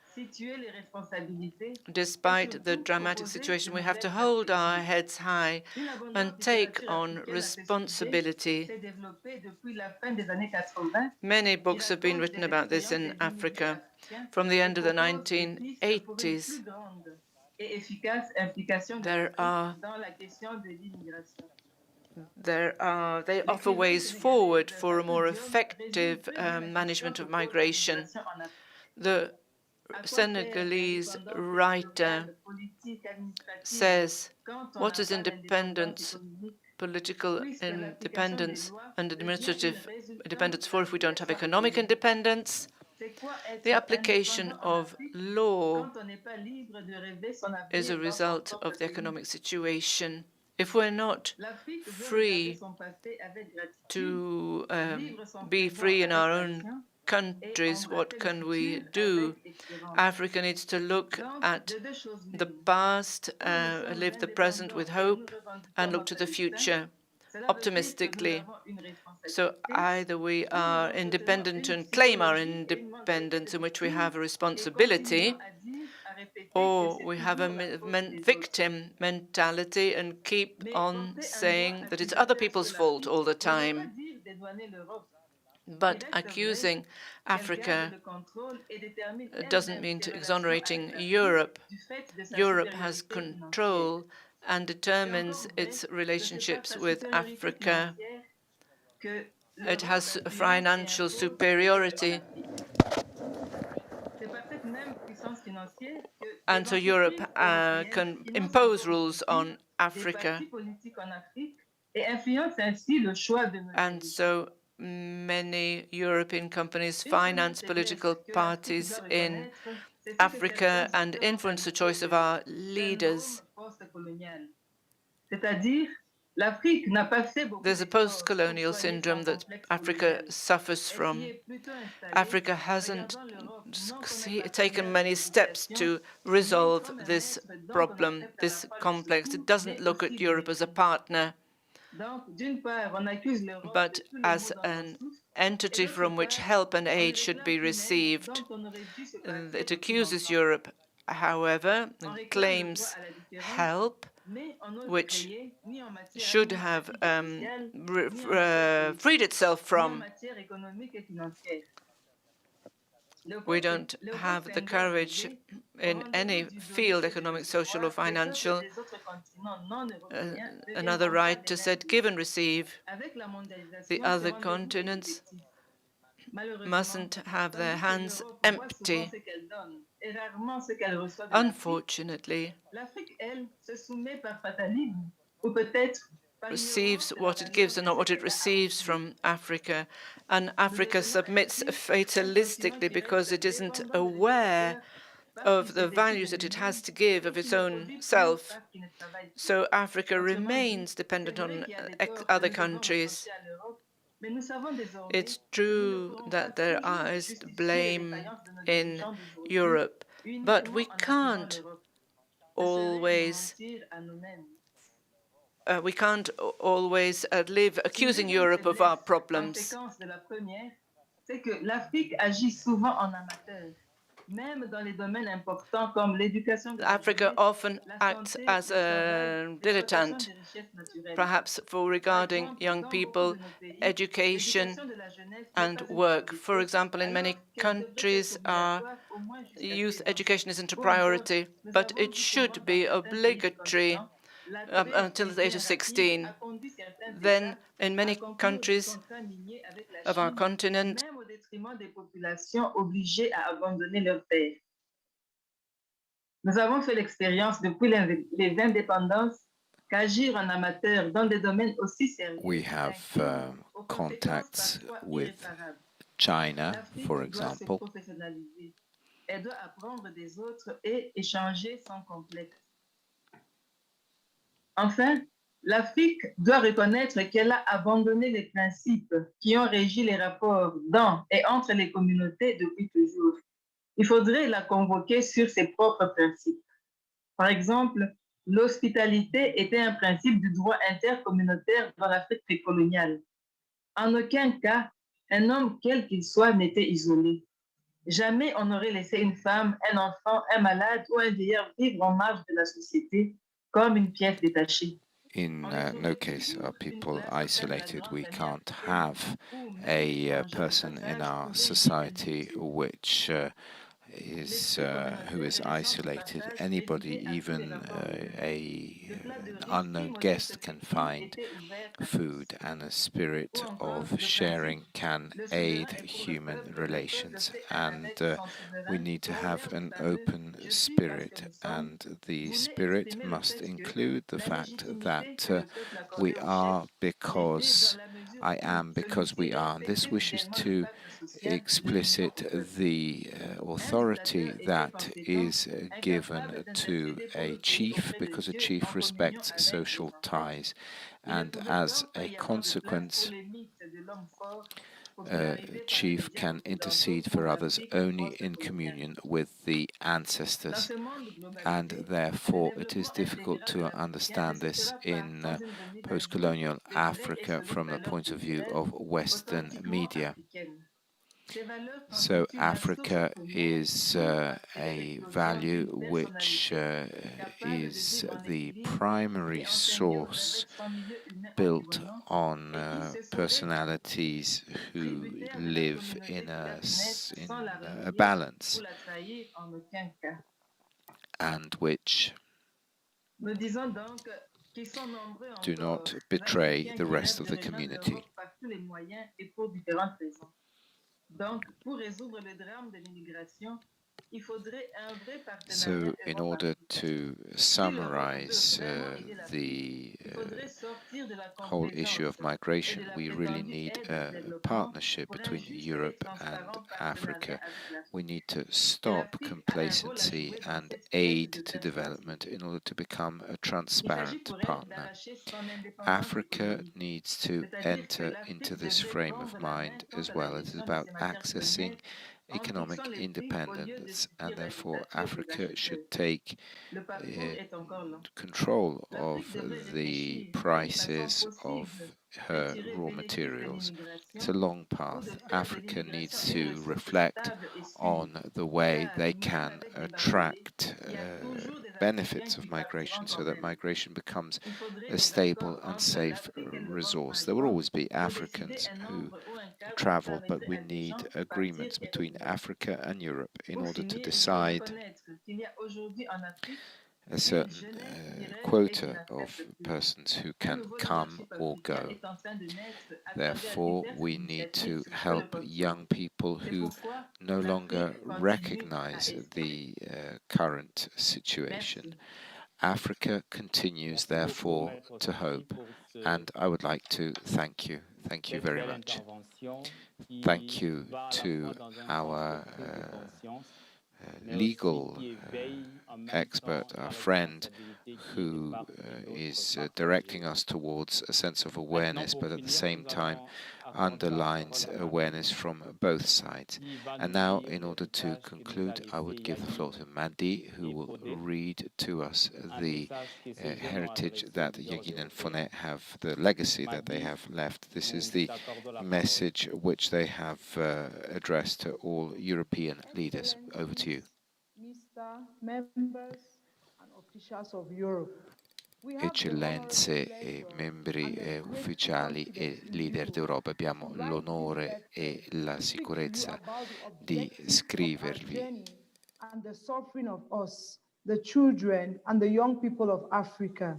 Despite the dramatic situation, we have to hold our heads high and take on responsibility. Many books have been written about this in Africa from the end of the 1980s. They offer ways forward for a more effective management of migration. The Senegalese writer says, what is independence, political independence and administrative independence for if we don't have economic independence? The application of law is a result of the economic situation. If we're not free to be free in our own countries, what can we do? Africa needs to look at the past, live the present with hope, and look to the future optimistically. So either we are independent and claim our independence, in which we have a responsibility, or we have a victim mentality and keep on saying that it's other people's fault all the time. But accusing Africa doesn't mean to exonerating Europe. Europe has control and determines its relationships with Africa. It has financial superiority. And so Europe can impose rules on Africa. And so many European companies finance political parties in Africa and influence the choice of our leaders. There's a post-colonial syndrome that Africa suffers from. Africa hasn't taken many steps to resolve this problem, this complex. It doesn't look at Europe as a partner, but as an entity from which help and aid should be received. It accuses Europe, however, and claims help, which should have freed itself from. We don't have the courage in any field, economic, social, or financial, another right to set, give and receive. The other continents mustn't have their hands empty. Unfortunately, receives what it gives and not what it receives from Africa. And Africa submits fatalistically because it isn't aware of the values that it has to give of its own self. So Africa remains dependent on other countries. It's true that there is blame in Europe, but we can't always live accusing Europe of our problems. Africa often acts as a dilettante, perhaps regarding young people, education, and work. For example, in many countries, youth education isn't a priority, but it should be obligatory until the age of 16. Then, in many countries of our continent, nous avons fait l'expérience depuis les indépendances qu'agir en amateur dans des domaines aussi sérieux. We have contacts with China, for example. Elle doit apprendre des autres et échanger sans complexe. Enfin, l'Afrique doit reconnaître qu'elle a abandonné les principes qui ont régi les rapports dans et entre les communautés depuis toujours. Il faudrait la convoquer sur ses propres principes. Par exemple, l'hospitalité était un principe du droit intercommunautaire dans l'Afrique précoloniale. En aucun cas, un homme, quel qu'il soit, n'était isolé. Jamais on n'aurait laissé une femme, un enfant, un malade ou un vieillard vivre en marge de la société comme une pièce détachée. In no case are people isolated. We can't have a person in our society which who is isolated. Anybody, even an unknown guest, can find food, and a spirit of sharing can aid human relations. And we need to have an open spirit, and the spirit must include the fact that we are because I am because we are. And this wishes to explicit the authority that is given to a chief, because a chief respects social ties, and as a consequence a chief can intercede for others only in communion with the ancestors, and therefore it is difficult to understand this in post-colonial Africa from the point of view of Western media. So Africa is a value which is the primary source built on personalities who live in a balance and which do not betray the rest of the community. So, in order to summarize the whole issue of migration, we really need a partnership between Europe and Africa. We need to stop complacency and aid to development in order to become a transparent partner. Africa needs to enter into this frame of mind as well. It is about accessing economic independence, and therefore Africa should take control of the prices of her raw materials. It's a long path. Africa needs to reflect on the way they can attract benefits of migration so that migration becomes a stable and safe resource. There will always be Africans who travel, but we need agreements between Africa and Europe in order to decide a certain quota of persons who can come or go. Therefore, we need to help young people who no longer recognize the current situation. Africa continues, therefore, to hope, and I would like to thank you. Thank you very much. Thank you to our legal expert, our friend, who is directing us towards a sense of awareness, but at the same time underlines awareness from both sides. And now, in order to conclude, I would give the floor to Madi, who will read to us the heritage that Yaguine and Fodè have, the legacy that they have left. This is the message which they have addressed to all European leaders. Over to you. Mr. Members and officials of Europe. Eccellenze e membri ufficiali e leader d'Europa, abbiamo l'onore e la sicurezza di scrivervi. And the suffering of us, the children and the young people of Africa.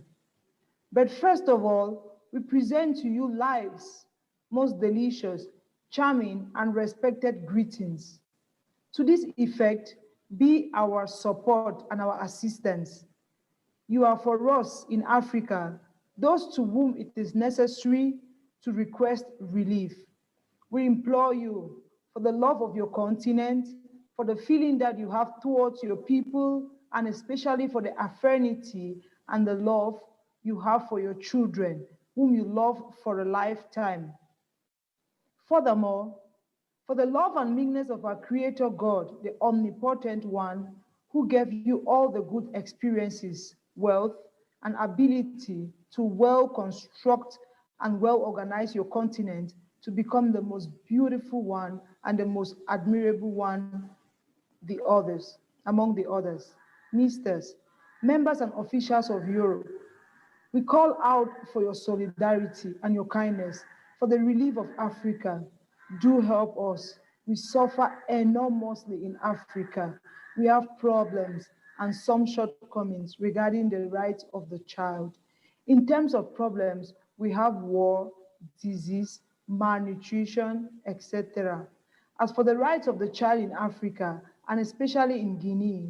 But first of all, we present to you life's most delicious, charming and respected greetings. To this effect, be our support and our assistance. You are for us in Africa, those to whom it is necessary to request relief. We implore you, for the love of your continent, for the feeling that you have towards your people, and especially for the affinity and the love you have for your children, whom you love for a lifetime. Furthermore, for the love and meekness of our Creator God, the Omnipotent One, who gave you all the good experiences, wealth, and ability to well construct and well organize your continent to become the most beautiful one and the most admirable one among the others. Ministers, members and officials of Europe, we call out for your solidarity and your kindness for the relief of Africa. Do help us. We suffer enormously in Africa. We have problems and some shortcomings regarding the rights of the child. In terms of problems, we have war, disease, malnutrition, etc. As for the rights of the child in Africa, and especially in Guinea,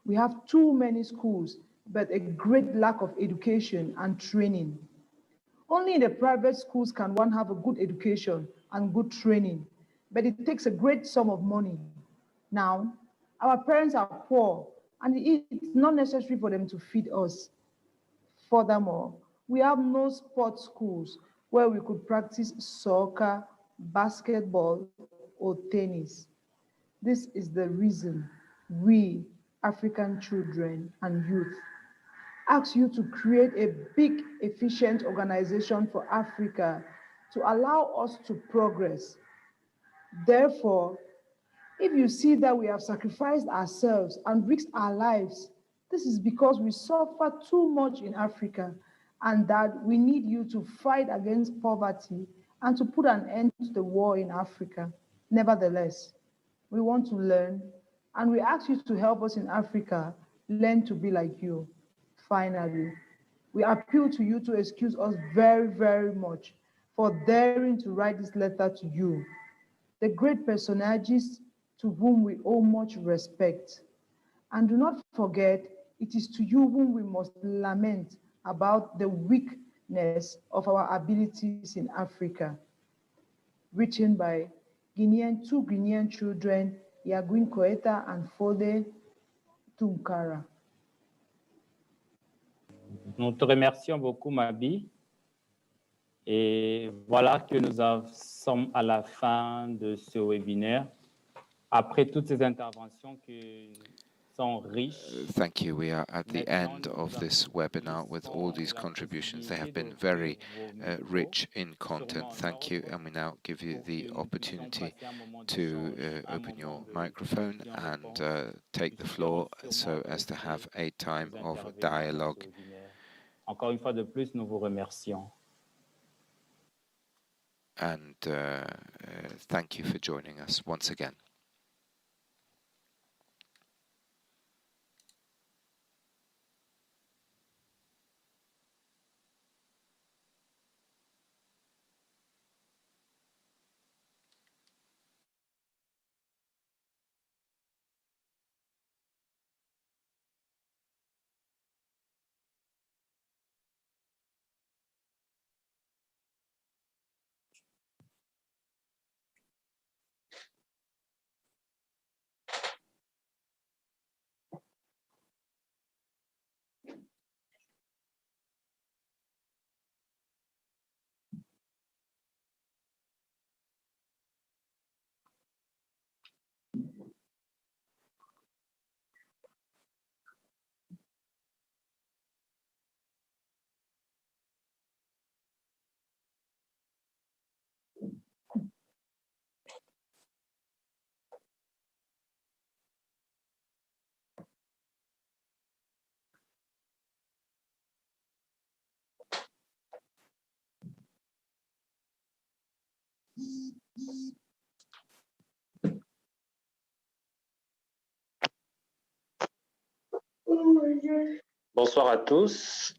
we have too many schools, but a great lack of education and training. Only in the private schools can one have a good education and good training, but it takes a great sum of money. Now, our parents are poor, and it's not necessary for them to feed us. Furthermore, we have no sports schools where we could practice soccer, basketball, or tennis. This is the reason we, African children and youth, ask you to create a big, efficient organization for Africa to allow us to progress. Therefore, if you see that we have sacrificed ourselves and risked our lives, this is because we suffer too much in Africa and that we need you to fight against poverty and to put an end to the war in Africa. Nevertheless, we want to learn and we ask you to help us in Africa learn to be like you. Finally, we appeal to you to excuse us very, very much for daring to write this letter to you, the great personages to whom we owe much respect. And do not forget, it is to you whom we must lament about the weakness of our abilities in Africa. Written by two Guinean children, Yaguine, Koita, and Fodè, Tounkara. Nous te remercions beaucoup, Mabi. Et voilà que nous sommes à la fin de ce webinaire. Après toutes ces interventions qui sont riches. Thank you. We are at the end of this webinar with all these contributions. They have been very rich in content. Thank you. And we now give you the opportunity to open your microphone and take the floor so as to have a time of dialogue. Encore une fois de plus, nous vous remercions. And thank you for joining us once again. Bonsoir à tous.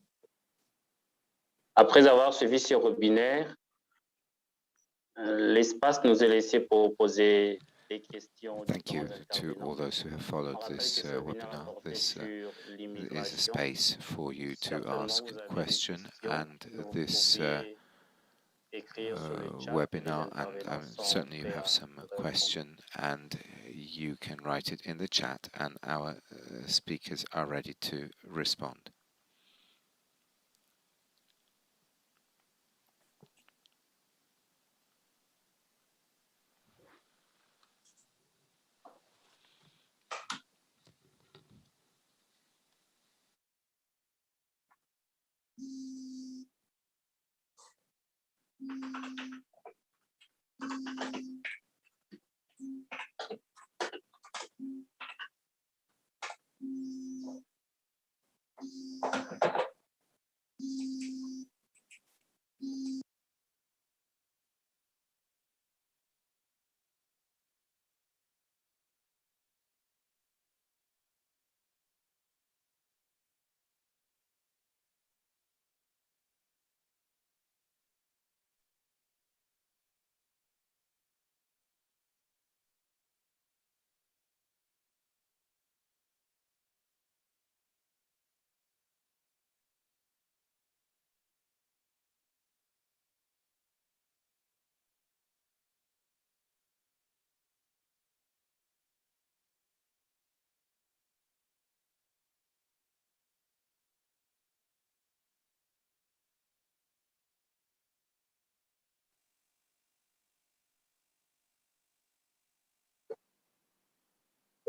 Après avoir suivi ce webinaire, l'espace nous est laissé pour poser des questions. Thank you to all those who have followed this webinar. This is a space for you to ask a question, and this webinar, and certainly you have some question, and you can write it in the chat, and our speakers are ready to respond.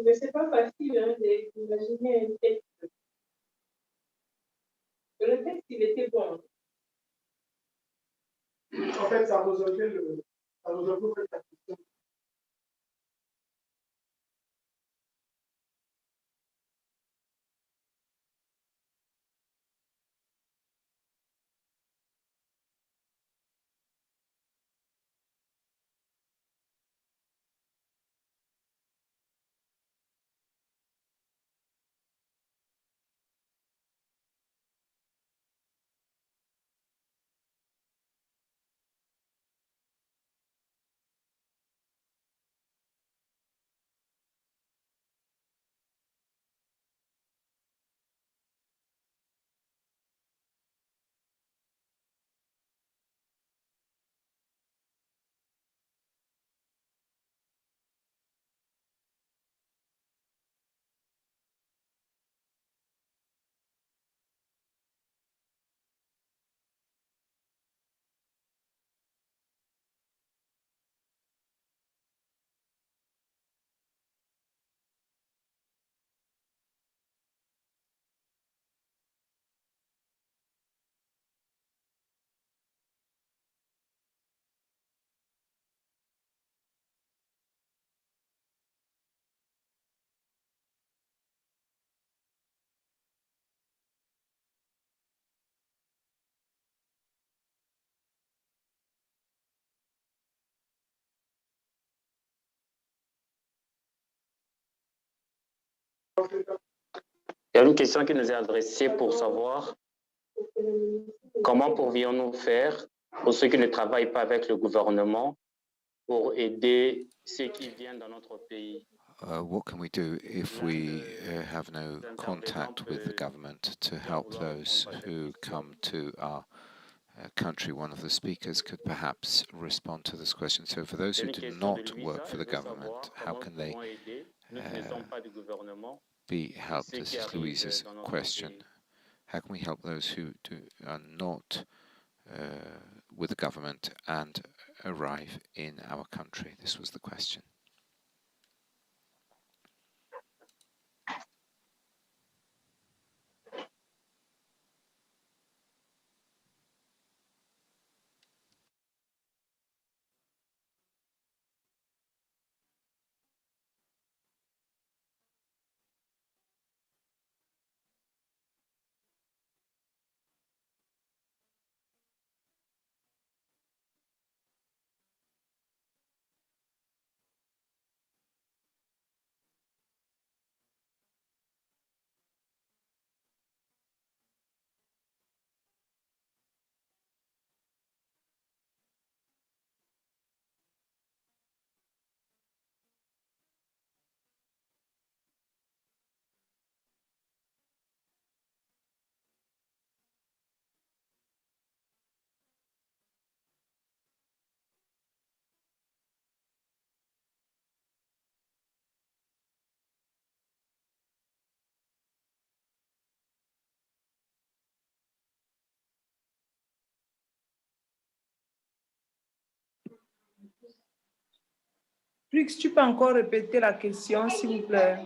Mais c'est pas facile d'imaginer un texte. Le texte, il était bon. En fait, ça résolvait la question. Il y a une question qui nous est adressée pour savoir comment pourrions-nous faire pour ceux qui ne travaillent pas avec le gouvernement pour aider ceux qui viennent dans notre pays. What can we do if we have no contact with the government to help those who come to our country? One of the speakers could perhaps respond to this question. So for those who do not work for the government, how can they be helped? This is Louisa's question. How can we help those who are not with the government and arrive in our country? This was the question. Prix, tu peux encore répéter la question, s'il vous plaît?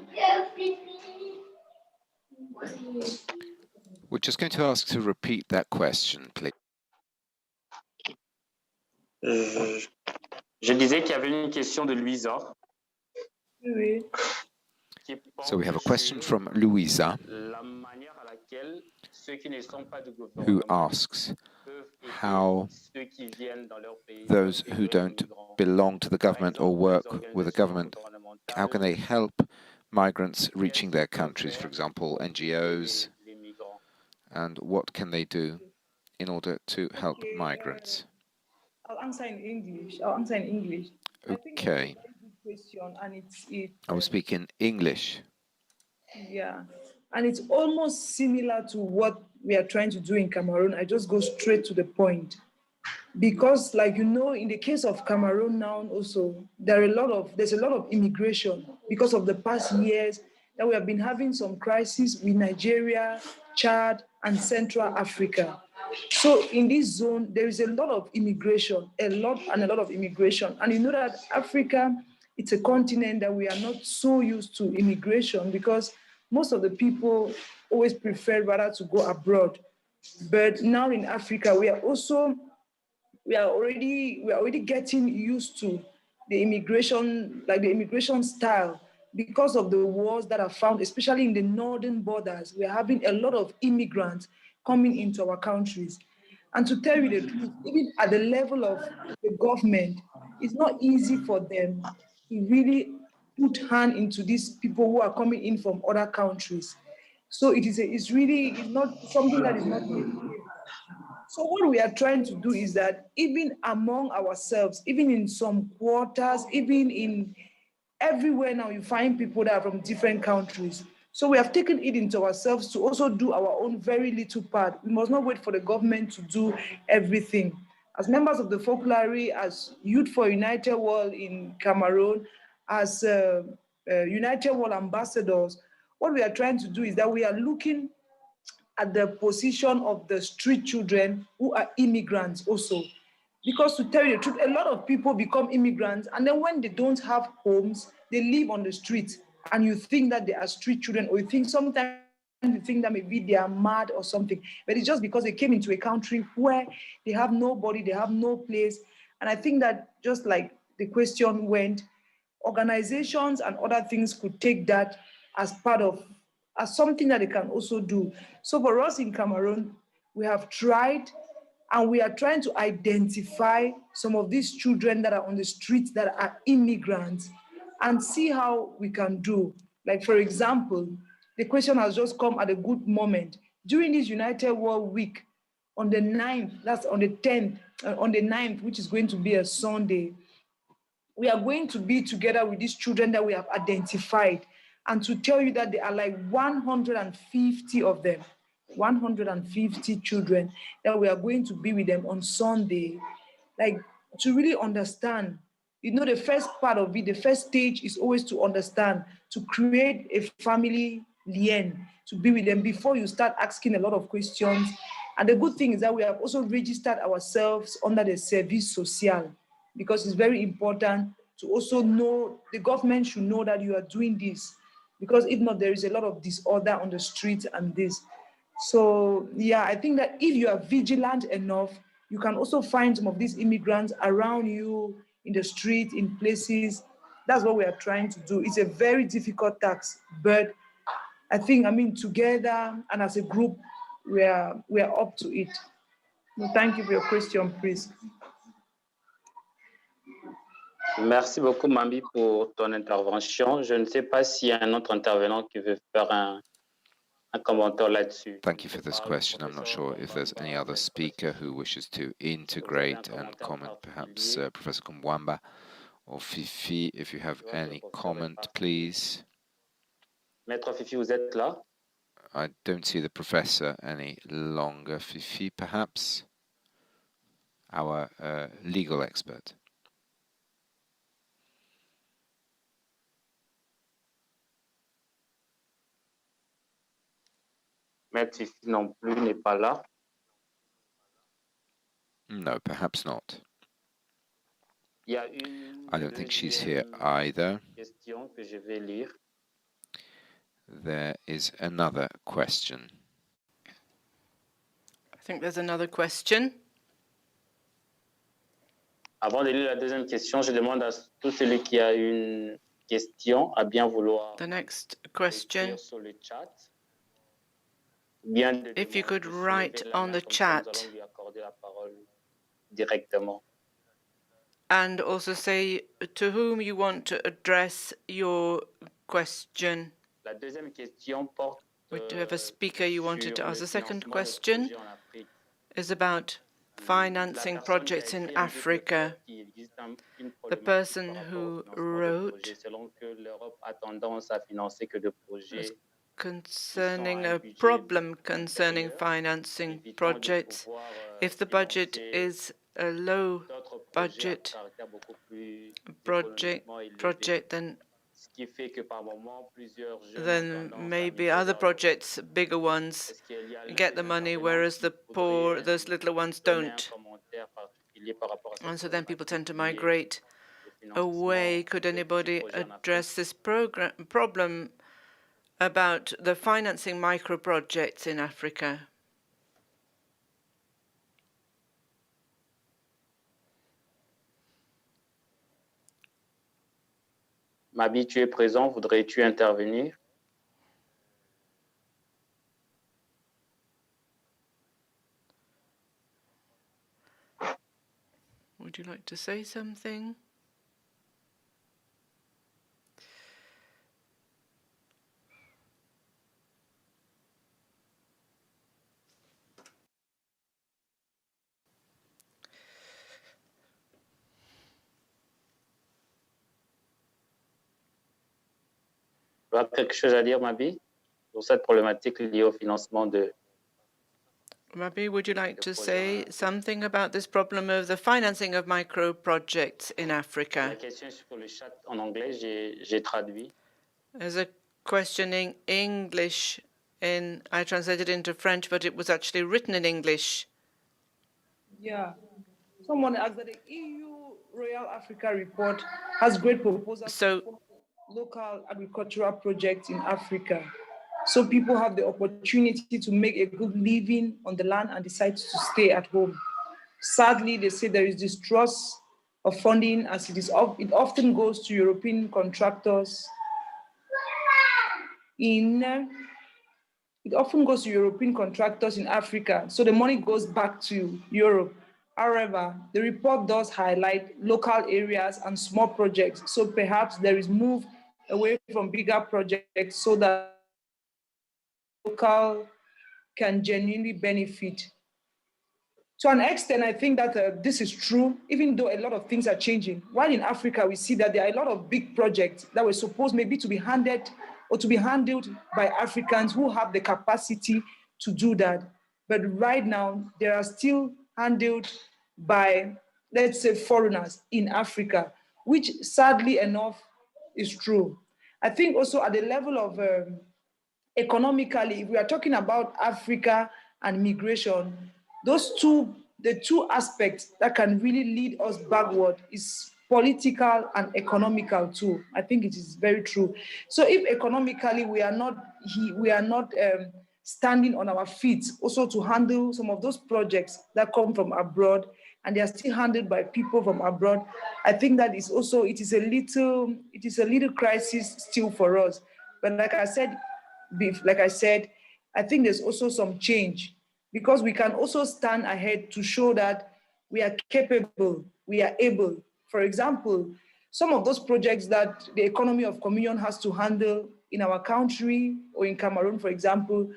We're just going to ask to repeat that question, please. Je disais qu'il y avait une question de Louisa. Oui. So we have a question from Louisa, who asks how those who don't belong to the government or work with the government, how can they help migrants reaching their countries, for example, NGOs, and what can they do in order to help migrants? I'll answer in English. Okay. Question, and I will speak in English. Yeah, and it's almost similar to what we are trying to do in Cameroon. I just go straight to the point. Because, like you know, in the case of Cameroon now also, there's a lot of immigration because of the past years that we have been having some crises with Nigeria, Chad, and Central Africa. So in this zone, there is a lot of immigration, a lot of immigration. And you know that Africa it's a continent that we are not so used to immigration, because most of the people always prefer rather to go abroad. But now in Africa, we are already getting used to the immigration style, because of the wars that are found, especially in the northern borders. We are having a lot of immigrants coming into our countries. And to tell you the truth, even at the level of the government, it's not easy for them to really put hand into these people who are coming in from other countries. So it's not something that is not easy. So what we are trying to do is that even among ourselves, even in some quarters, even in everywhere now, you find people that are from different countries. So we have taken it into ourselves to also do our own very little part. We must not wait for the government to do everything. As members of the Folklore, as Youth for United World in Cameroon, as United World ambassadors, what we are trying to do is that we are looking at the position of the street children who are immigrants also. Because to tell you the truth, a lot of people become immigrants, and then when they don't have homes, they live on the street, and you think that they are street children, or sometimes you think that maybe they are mad or something. But it's just because they came into a country where they have nobody, they have no place. And I think that, just like the question went, organizations and other things could take that as as something that they can also do. So for us in Cameroon, we have tried, and we are trying to identify some of these children that are on the streets that are immigrants, and see how we can do. Like, for example, the question has just come at a good moment. During this United World Week, on the 9th, that's on the 10th, on the 9th, which is going to be a Sunday, we are going to be together with these children that we have identified, and to tell you that there are like 150 of them, 150 children that we are going to be with them on Sunday, like, to really understand. You know, the first part of it, the first stage is always to understand, to create a family lien, to be with them before you start asking a lot of questions. And the good thing is that we have also registered ourselves under the Service Social, because it's very important to also know, the government should know that you are doing this, because if not, there is a lot of disorder on the streets and this. So yeah, I think that if you are vigilant enough, you can also find some of these immigrants around you in the street, in places. That's what we are trying to do. It's a very difficult task, but I think, together and as a group, we are up to it. So thank you for your question, please. Merci beaucoup, Mambi, pour ton intervention. Je ne sais pas s'il y a un autre intervenant qui veut faire un commentaire là-dessus. Thank you for this question. I'm not sure if there's any other speaker who wishes to integrate and comment, perhaps Professor Kumwamba or Fifi, if you have any comment, please. Maître Fifi, vous êtes là? I don't see the professor any longer. Fifi, perhaps? Our legal expert. Maître Fifi non plus n'est pas là. No, perhaps not. Il y a une I don't think she's here either. question que je vais lire. There is another question. I think there's another question. Avant de lire la deuxième question, je demande à tout celui qui a une question à bien vouloir The next question, écrire sur le chat. Bien de if you could demander de write soulever la on main, the comme ça, nous chat, allons lui accorder la parole directement. and also say to whom you want to address your question. La deuxième question porte Whichever speaker you wanted to sur ask. le The second financement de question projets en Afrique. is about financing projects in Africa. The person who wrote concerning a problem concerning financing projects. If the budget is a low budget project, then maybe other projects, bigger ones, get the money, whereas the poor, those little ones don't. And so then people tend to migrate. a way could anybody address this problem about the financing micro projects in Africa? Mabi, tu es présent, voudrais-tu intervenir? Would you like to say something? Tu as quelque chose à dire, Mabi, sur cette problématique liée au financement de... Mabi, would you like to say something about this problem of the financing of micro projects in Africa? La question sur le chat en anglais, j'ai traduit. There's a question in English, I translated it into French, but it was actually written in English. Yeah. Someone asked that the EU Royal Africa report has great proposals for local agricultural projects in Africa. So people have the opportunity to make a good living on the land and decide to stay at home. Sadly, they say there is distrust of funding as it often goes to European contractors in Africa, so the money goes back to Europe. However, the report does highlight local areas and small projects, so perhaps there is move away from bigger projects so that local can genuinely benefit. To an extent, I think that this is true, even though a lot of things are changing. While in Africa, we see that there are a lot of big projects that were supposed maybe to be handled by Africans who have the capacity to do that. But right now, they are still handled by, let's say, foreigners in Africa, which sadly enough is true. I think also at the level of economically, if we are talking about Africa and migration, the two aspects that can really lead us backward is political and economical too. I think it is very true. So if economically we are not standing on our feet also to handle some of those projects that come from abroad and they are still handled by people from abroad, I think that is also, it is a little crisis still for us. But like I said, I think there's also some change because we can also stand ahead to show that we are capable, we are able. For example, some of those projects that the economy of communion has to handle in our country or in Cameroon, for example,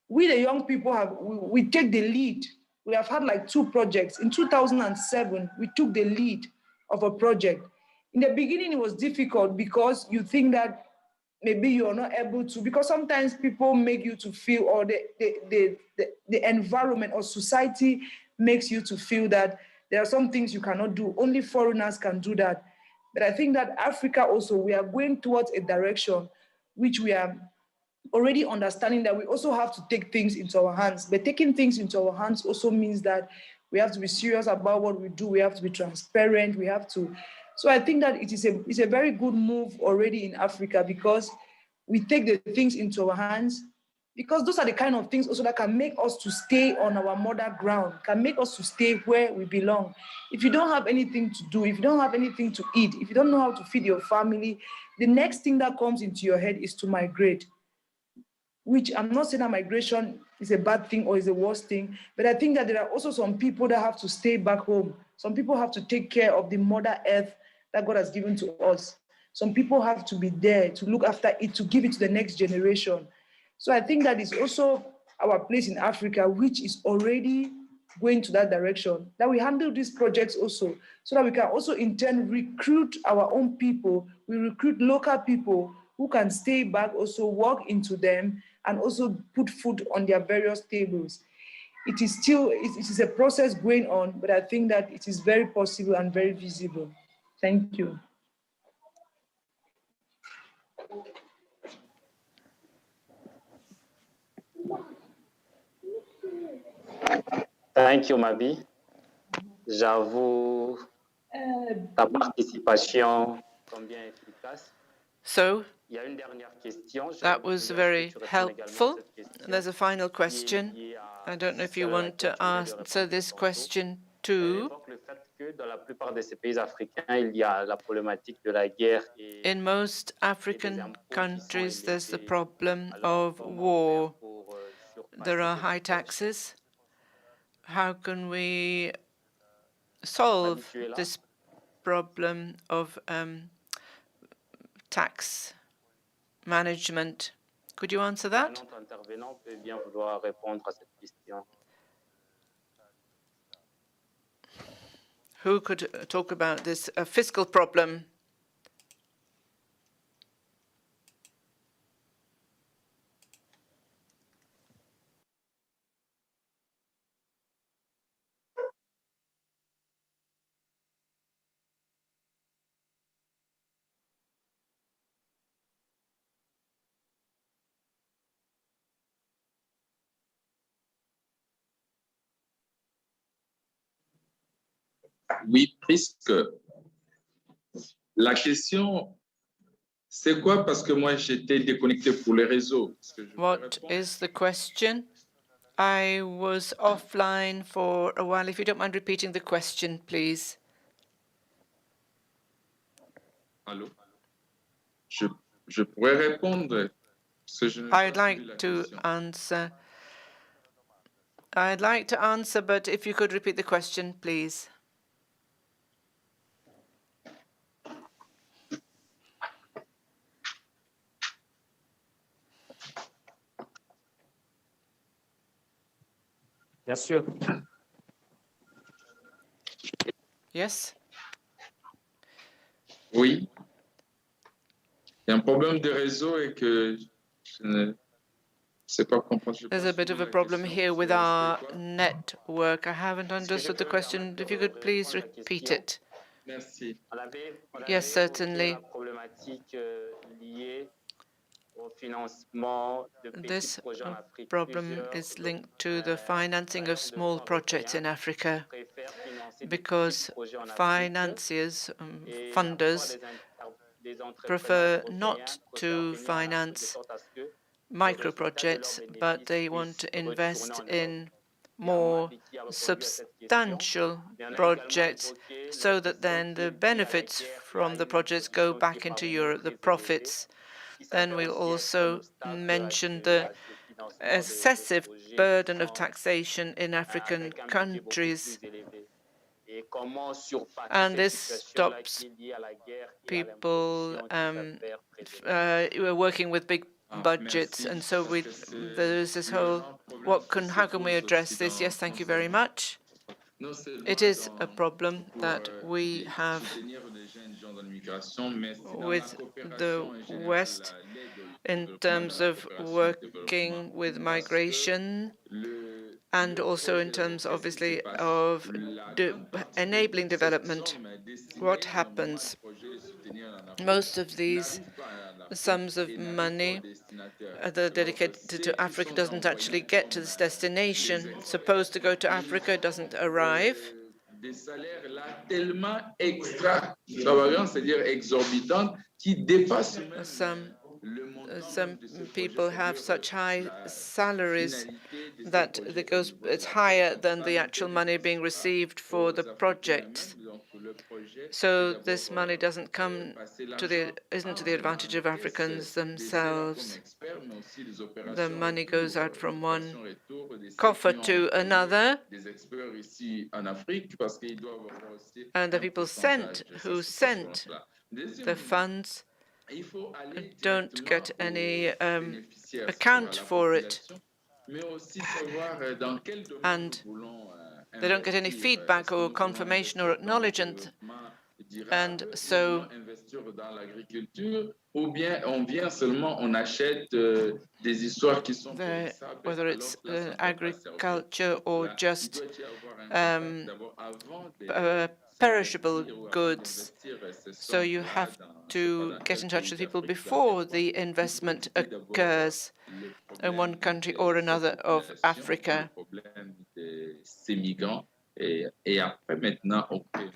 we the young people we take the lead. We have had like 2 projects. In 2007, we took the lead of a project. In the beginning, it was difficult because you think that maybe you're not able to, because sometimes people make you to feel, or the environment or society makes you to feel that there are some things you cannot do. Only foreigners can do that. But I think that Africa also, we are going towards a direction which we are already understanding that we also have to take things into our hands. But taking things into our hands also means that we have to be serious about what we do. We have to be transparent. We have to. So I think that it's a very good move already in Africa because we take the things into our hands, because those are the kind of things also that can make us to stay on our mother ground, can make us to stay where we belong. If you don't have anything to do, if you don't have anything to eat, if you don't know how to feed your family, the next thing that comes into your head is to migrate. Which I'm not saying that migration is a bad thing or is a worst thing, but I think that there are also some people that have to stay back home. Some people have to take care of the mother earth that God has given to us. Some people have to be there to look after it, to give it to the next generation. So I think that is also our place in Africa, which is already going to that direction, that we handle these projects also, so that we can also in turn recruit our own people. We recruit local people who can stay back, also work into them, and also put food on their various tables. It is a process going on, but I think that it is very possible and very visible. Thank you. Thank you, Mabi. J'avoue ta participation combien efficace. So Il y a une dernière question. that was very helpful. There's a final question. I don't know if you want to answer this question too. Le fait que dans la plupart de ces pays africains, il y a la problématique de la guerre et In most African countries, there's the problem of war. There are high taxes. How can we solve this problem of tax management? Could you answer that? un autre intervenant peut bien vouloir répondre à cette question. Who could talk about this fiscal problem? Oui, puisque la question, c'est quoi? Parce que moi, j'étais déconnecté pour les réseaux. What is the question? I was offline for a while. If you don't mind repeating the question, please. Allô? Je pourrais répondre. I'd like to answer. I'd like to answer, but if you could repeat the question, please. Bien sûr. Yes? Oui. Il y a un problème de réseau et que je ne sais pas comprendre. There's a bit of a problem here with our network. I haven't understood the question. If you could please repeat it. Merci. Yes, certainly. This problem is linked to the financing of small projects in Africa because financiers, funders, prefer not to finance micro projects, but they want to invest in more substantial projects so that then the benefits from the projects go back into Europe, the profits. Then we'll also mention the excessive burden of taxation in African countries. And this stops people working with big budgets. And so there's this whole, how can we address this? Yes, thank you very much. It is a problem that we have with the West in terms of working with migration and also in terms, obviously, of enabling development. What happens? Most of these sums of money that are dedicated to Africa doesn't actually get to this destination. It's supposed to go to Africa, it doesn't arrive. Some people have such high salaries that it's higher than the actual money being received for the project. So this money isn't to the advantage of Africans themselves. The money goes out from one coffer to another, and the people who sent the funds don't get any account for it, and they don't get any feedback or confirmation or acknowledgement. And so whether it's agriculture or just perishable goods, so you have to get in touch with people before the investment occurs in one country or another of Africa. Et après, maintenant,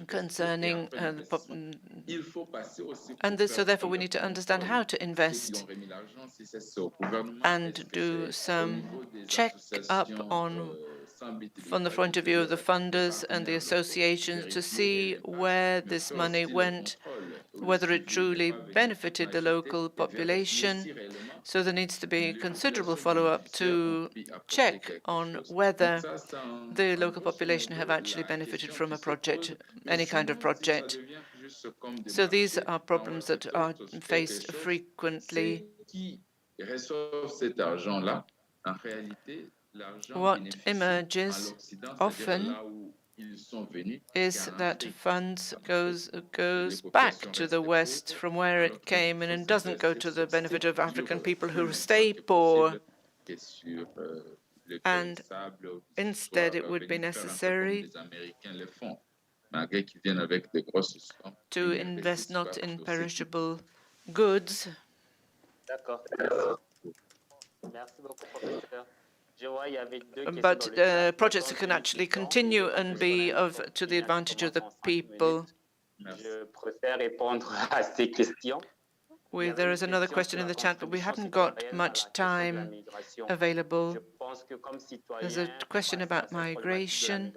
concerning so therefore we need to understand how to invest and do some check up on from the point of view of the funders and the associations to see where this money went, whether it truly benefited the local population. So there needs to be considerable follow-up to check on whether the local population have actually benefited from a project, any kind of project. So these are problems that are faced frequently. What emerges often is that funds goes back to the West from where it came and it doesn't go to the benefit of African people who stay poor. And instead, it would be necessary to invest not in perishable goods. But projects that can actually continue and be to the advantage of the people. There is another question in the chat, but we haven't got much time available. There's a question about migration.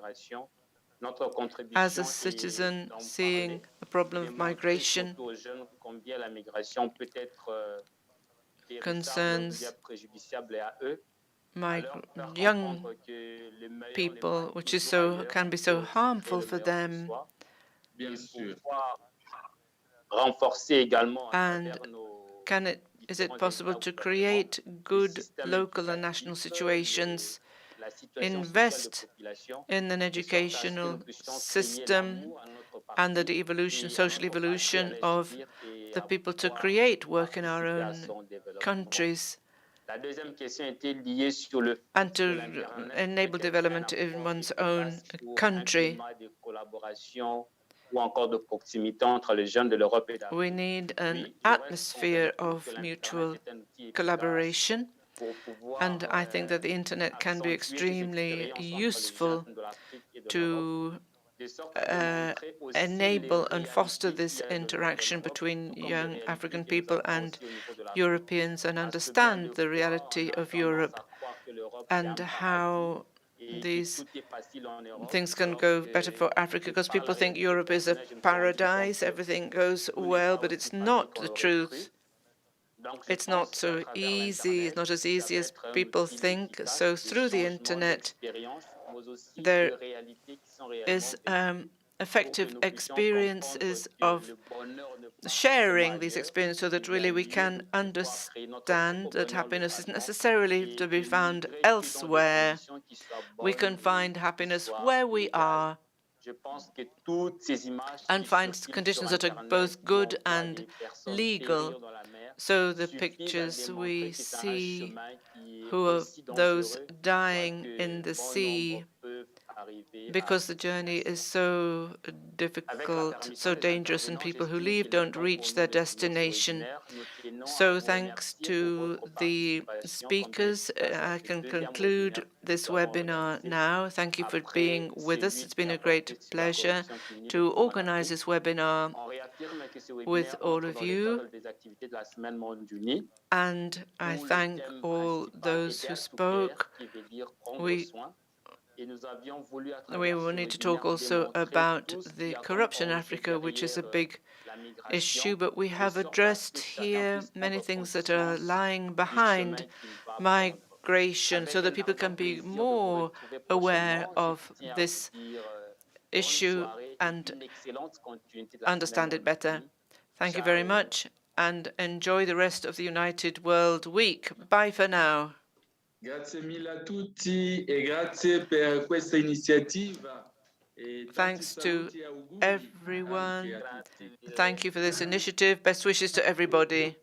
As a citizen seeing the problem of migration concerns young people, which is can be so harmful for them. And is it possible to create good local and national situations, invest in an educational system and the social evolution of the people to create work in our own countries, and to enable development in one's own country? We need an atmosphere of mutual collaboration, and I think that the internet can be extremely useful to enable and foster this interaction between young African people and Europeans and understand the reality of Europe and how these things can go better for Africa, because people think Europe is a paradise, everything goes well, but it's not the truth. It's not so easy, it's not as easy as people think. So through the internet, there is effective experiences of sharing these experiences so that really we can understand that happiness isn't necessarily to be found elsewhere. We can find happiness where we are and find conditions that are both good and legal. So the pictures we see, who are those dying in the sea, because the journey is so difficult, so dangerous, and people who leave don't reach their destination. So thanks to the speakers, I can conclude this webinar now. Thank you for being with us. It's been a great pleasure to organize this webinar with all of you. And I thank all those who spoke. We will need to talk also about the corruption in Africa, which is a big issue, but we have addressed here many things that are lying behind migration so that people can be more aware of this issue and understand it better. Thank you very much, and enjoy the rest of the United World Week. Bye for now. Grazie mille a tutti e grazie per questa iniziativa. Thanks to everyone. Thank you for this initiative. Best wishes to everybody.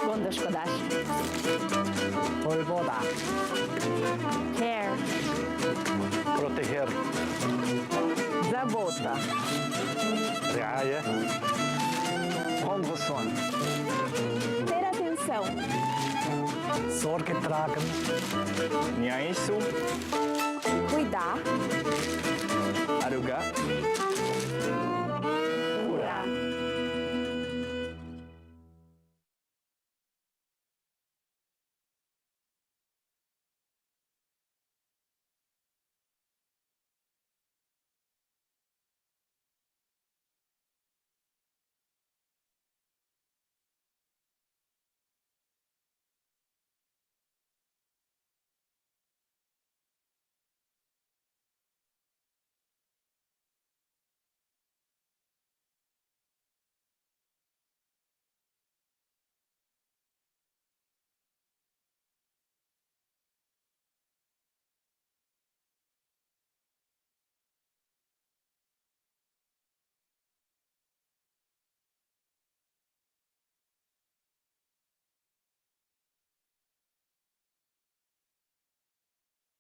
Gondoskodás. Hol voda. работа. رعاية. Prendre soin. Ter atenção. Sorge tragen. Niaisu. Cuidar. Aruga.